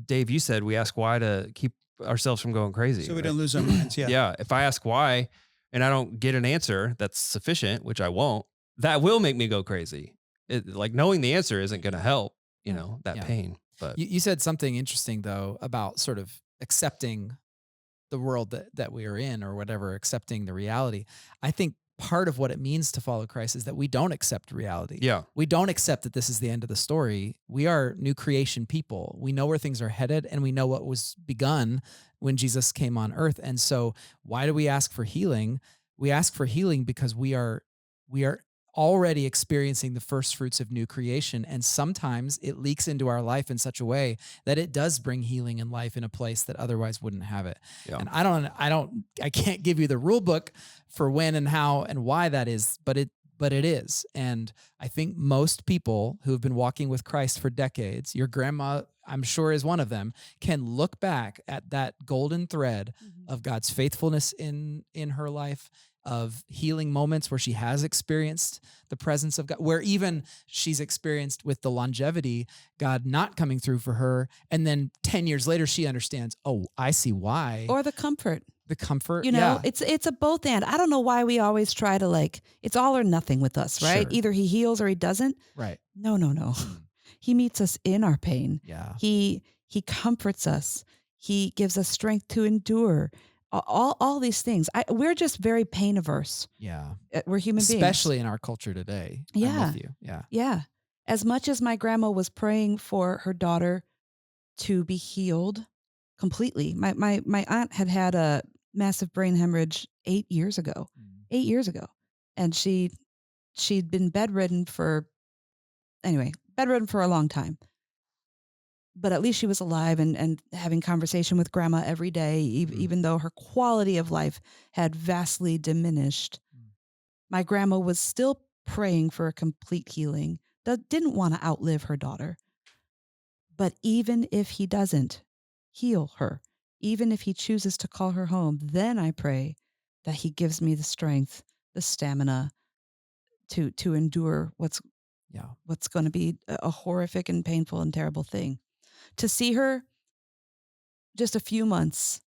Dave, you said we ask why to keep ourselves from going crazy. So we don't lose our minds. Yeah. Yeah. If I ask why and I don't get an answer that's sufficient, which I won't, that will make me go crazy. Like knowing the answer isn't going to help, that pain. But you said something interesting though about sort of accepting the world that we are in, or whatever, accepting the reality. I think part of what it means to follow Christ is that we don't accept reality. Yeah. We don't accept that this is the end of the story. We are new creation people. We know where things are headed, and we know what was begun when Jesus came on earth. And so why do we ask for healing? We ask for healing because we are already experiencing the first fruits of new creation. And sometimes it leaks into our life in such a way that it does bring healing and life in a place that otherwise wouldn't have it. Yeah. And I can't give you the rule book for when and how and why that is, but it is. And I think most people who have been walking with Christ for decades, your grandma, I'm sure, is one of them, can look back at that golden thread of God's faithfulness in her life, of healing moments where she has experienced the presence of God, where even she's experienced with the longevity, God not coming through for her. And then 10 years later, she understands, oh, I see why. Or the comfort. Yeah. It's a both and. I don't know why we always try to it's all or nothing with us, right? Sure. Either he heals or he doesn't. Right. No. He meets us in our pain. Yeah. He comforts us. He gives us strength to endure. All these things. We're just very pain averse. Yeah. We're human beings. Especially in our culture today. Yeah. I'm with you. Yeah. Yeah. As much as my grandma was praying for her daughter to be healed completely, my aunt had a massive brain hemorrhage 8 years ago. 8 years ago. And she'd been bedridden for a long time. But at least she was alive and having conversation with grandma every day, even though her quality of life had vastly diminished. My grandma was still praying for a complete healing, didn't want to outlive her daughter. But even if he doesn't heal her, even if he chooses to call her home, then I pray that he gives me the strength, the stamina to endure what's going to be a horrific and painful and terrible thing. To see her just a few months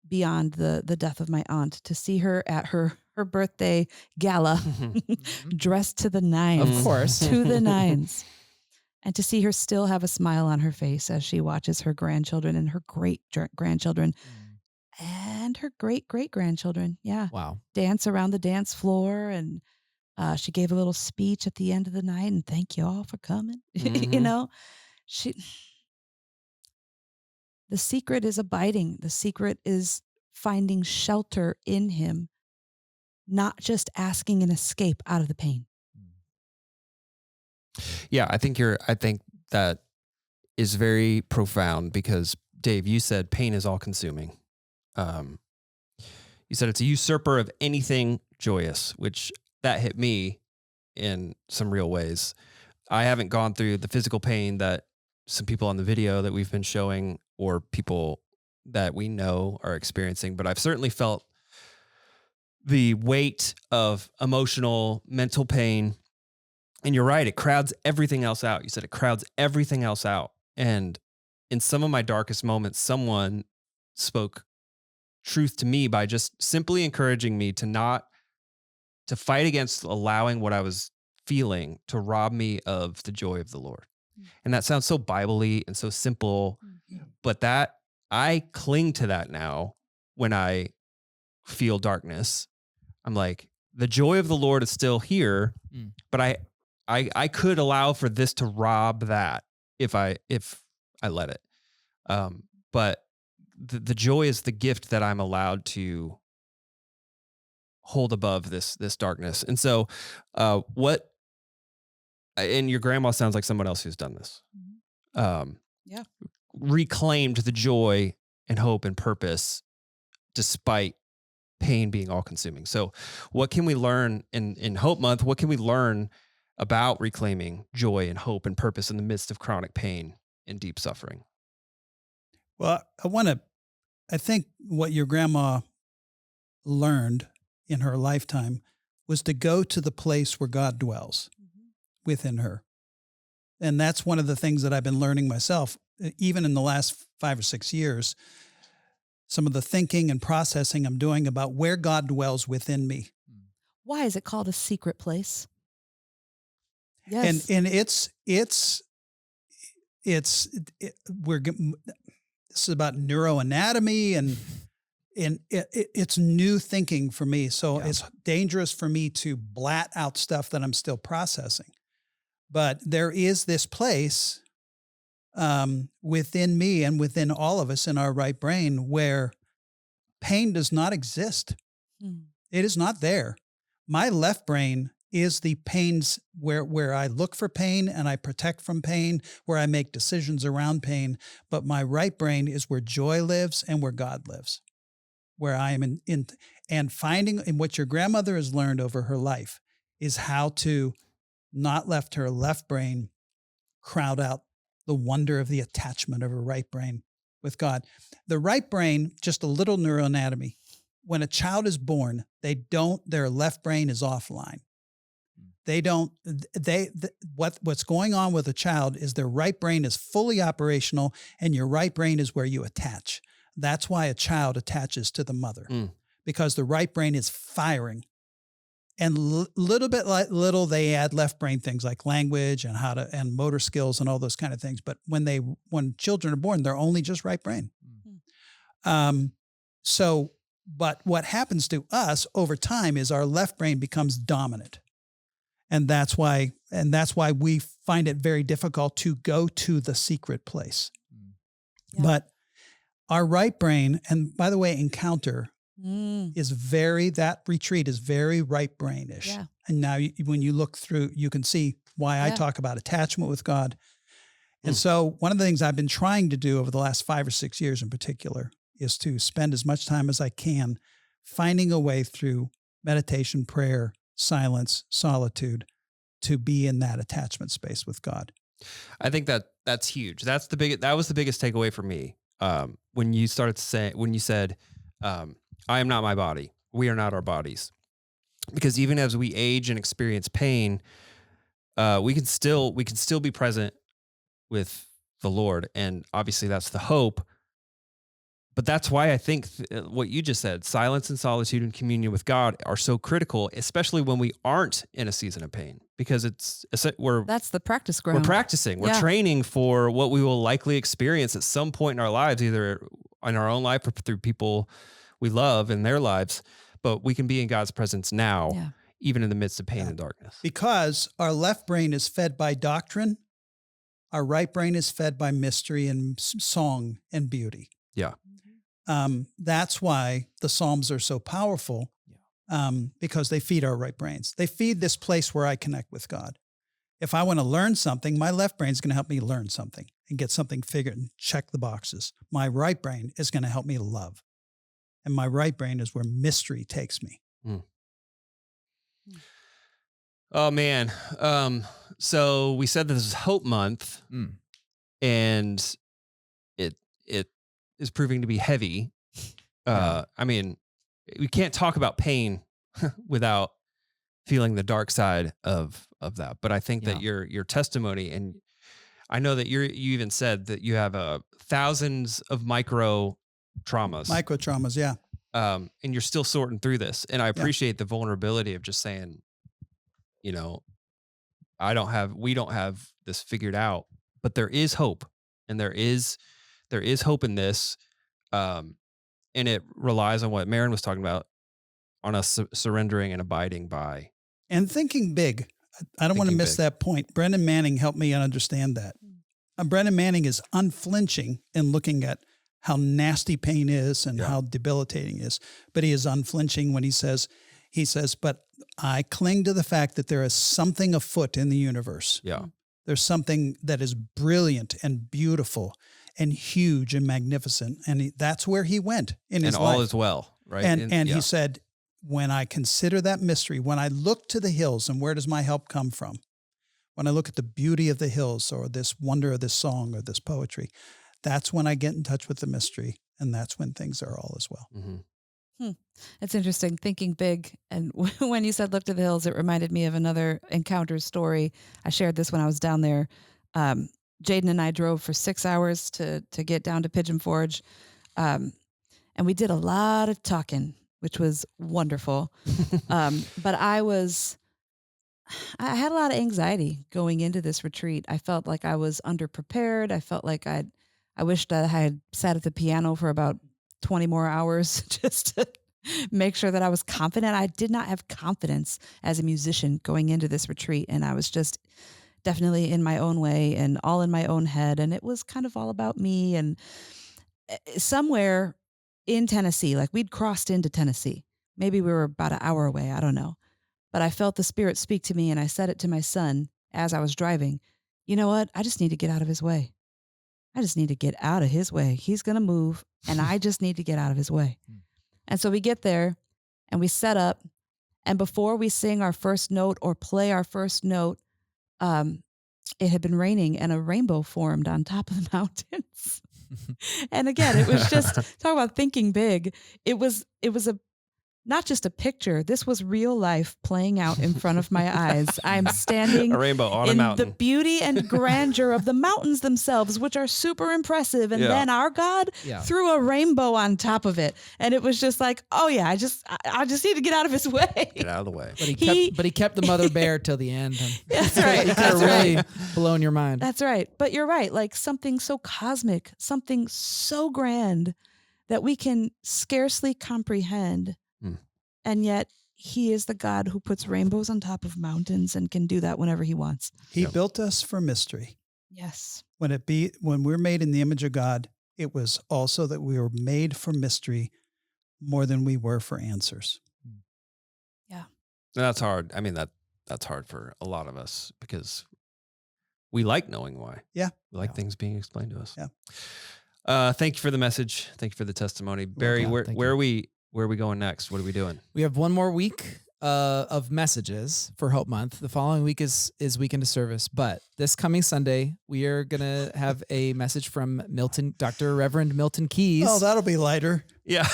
beyond the death of my aunt, to see her at her birthday gala, dressed to the nines. Of course. To the nines. And to see her still have a smile on her face as she watches her grandchildren and her great-grandchildren and her great-great-grandchildren. Yeah. Wow. Dance around the dance floor. And she gave a little speech at the end of the night, and thank you all for coming. The secret is abiding. The secret is finding shelter in him, not just asking an escape out of the pain. Yeah, I think that is very profound, because Dave, you said pain is all consuming. You said it's a usurper of anything joyous, which that hit me in some real ways. I haven't gone through the physical pain that some people on the video that we've been showing, or people that we know, are experiencing, but I've certainly felt the weight of emotional, mental pain. And you're right, it crowds everything else out. You said it crowds everything else out. And in some of my darkest moments, someone spoke truth to me by just simply encouraging me to fight against allowing what I was feeling to rob me of the joy of the Lord. And that sounds so Bible-y and so simple, but that I cling to that now when I feel darkness. I'm like, the joy of the Lord is still here, but I could allow for this to rob that if I let it. But the joy is the gift that I'm allowed to hold above this darkness. And so, and your grandma sounds like someone else who's done this. Yeah. Reclaimed the joy and hope and purpose despite pain being all consuming. So what can we learn in Hope Month? What can we learn about reclaiming joy and hope and purpose in the midst of chronic pain and deep suffering? Well, I think what your grandma learned in her lifetime was to go to the place where God dwells within her. And that's one of the things that I've been learning myself, even in the last 5 or 6 years, some of the thinking and processing I'm doing about where God dwells within me. Why is it called a secret place? Yes. And this is about neuroanatomy and it's new thinking for me. So it's dangerous for me to blat out stuff that I'm still processing. But there is this place within me and within all of us in our right brain where pain does not exist. It is not there. My left brain is the pains where I look for pain and I protect from pain, where I make decisions around pain. But my right brain is where joy lives and where God lives, where I am in and finding in what your grandmother has learned over her life is how to not let her left brain crowd out the wonder of the attachment of her right brain with God. The right brain, just a little neuroanatomy. When a child is born, their left brain is offline. What's going on with a child is their right brain is fully operational and your right brain is where you attach. That's why a child attaches to the mother because the right brain is firing. And little by little, they add left brain things like language and and motor skills and all those kind of things. But when children are born, they're only just right brain. But what happens to us over time is our left brain becomes dominant. And that's why we find it very difficult to go to the secret place. Yeah. But our right brain, and by the way, Encounter that retreat is very right brainish. Yeah. And now when you look through, you can see why I talk about attachment with God. And so one of the things I've been trying to do over the last 5 or 6 years in particular is to spend as much time as I can finding a way through meditation, prayer, silence, solitude to be in that attachment space with God. I think that's huge. That was the biggest takeaway for me. When you said, I am not my body. We are not our bodies. Because even as we age and experience pain, we can still be present with the Lord. And obviously that's the hope. But that's why I think what you just said, silence and solitude and communion with God are so critical, especially when we aren't in a season of pain, because that's the practice ground. We're practicing. We're training for what we will likely experience at some point in our lives, either in our own life or through people we love in their lives. But we can be in God's presence now, even in the midst of pain and darkness. Because our left brain is fed by doctrine. Our right brain is fed by mystery and song and beauty. Yeah. That's why the Psalms are so powerful, because they feed our right brains. They feed this place where I connect with God. If I want to learn something, my left brain is going to help me learn something and get something figured and check the boxes. My right brain is going to help me love. And my right brain is where mystery takes me. Oh, man. So we said this is Hope Month, and it is proving to be heavy. I mean, we can't talk about pain without feeling the dark side of that. But I think that Yeah. your testimony, and I know that you even said that you have thousands of micro traumas, Microtraumas, yeah. and you're still sorting through this. And I appreciate the vulnerability of just saying, you know, we don't have this figured out, but there is hope, and there is hope in this. And it relies on what Maron was talking about, on us surrendering and abiding by. And thinking big. I don't want to Thinking miss big. that point. Brendan Manning helped me understand that. Brendan Manning is unflinching in looking at how nasty pain is and how debilitating it is. But he is unflinching when he says, but I cling to the fact that there is something afoot in the universe. Yeah. There's something that is brilliant and beautiful and huge and magnificent. And that's where he went in his And life. all is well, right? And he said, when I consider that mystery, when I look to the hills and where does my help come from? When I look at the beauty of the hills or this wonder of this song or this poetry, that's when I get in touch with the mystery. And that's when things are all as well. Mm-hmm. It's interesting, thinking big. And when you said look to the hills, it reminded me of another encounter story. I shared this when I was down there. Jaden and I drove for 6 hours to get down to Pigeon Forge. And we did a lot of talking, which was wonderful. But I had a lot of anxiety going into this retreat. I felt like I was underprepared. I felt like I wished that I had sat at the piano for about 20 more hours just to make sure that I was confident. I did not have confidence as a musician going into this retreat. And I was just definitely in my own way and all in my own head. And it was kind of all about me. And somewhere in Tennessee, like we'd crossed into Tennessee. Maybe we were about an hour away. I don't know. But I felt the Spirit speak to me, and I said it to my son as I was driving. You know what? I just need to get out of his way. I just need to get out of his way. He's going to move, and I just need to get out of his way. And so we get there, and we set up, and before we sing our first note or play our first note, it had been raining, and a rainbow formed on top of the mountains. And again, it was just, talk about thinking big. It was not just a picture. This was real life playing out in front of my eyes. I'm standing A rainbow on a in mountain. the beauty and grandeur of the mountains themselves, which are super impressive. And then our God threw a rainbow on top of it. And it was just like, oh yeah, I just need to get out of his way. Get out of the way. But he kept the mother bear till the end. That's right. He could have really blown your mind. That's right. But you're right. Like something so cosmic, something so grand that we can scarcely comprehend. And yet he is the God who puts rainbows on top of mountains and can do that whenever he wants. He built us for mystery. Yes. When we're made in the image of God, it was also that we were made for mystery more than we were for answers. Yeah. That's hard. I mean, that's hard for a lot of us because we like knowing why. Yeah. We like things being explained to us. Yeah. Thank you for the message. Thank you for the testimony. Barry, where are we going next? What are we doing? We have one more week of messages for Hope Month. The following week is Weekend of Service. But this coming Sunday, we are going to have a message from Dr. Reverend Milton Keyes. Oh, that'll be lighter. Yeah.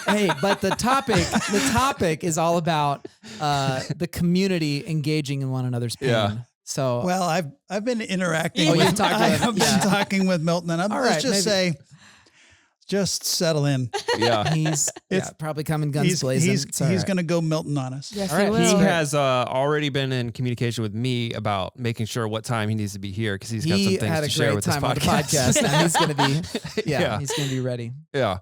Hey, but the topic is all about the community engaging in one another's pain. Yeah. So, well, I've been interacting. you've talked with I've been talking with Milton, and let's just say, just settle in. Yeah, he's probably coming guns blazing. He's going to go Milton on us. Yes, All right. he He will. has already been in communication with me about making sure what time he needs to be here because he's got some He things had to a share great with this time on the podcast. podcast, and he's going to be, he's going to be ready. Yeah.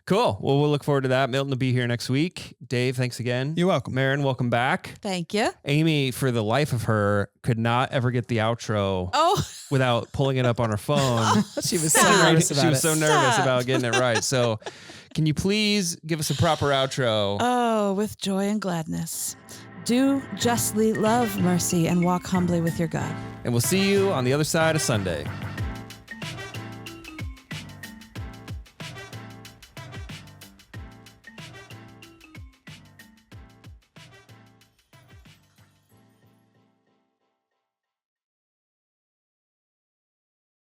Cool. Well, we'll look forward to that. Milton will be here next week. Dave, thanks again. You're welcome. Maron, welcome back. Thank you. Amy, for the life of her, could not ever get the outro without pulling it up on her phone. She was so nervous about She it. was so nervous about getting it right. So can you please give us a proper outro? Oh, with joy and gladness. Do justly love mercy and walk humbly with your God. And we'll see you on the other side of Sunday.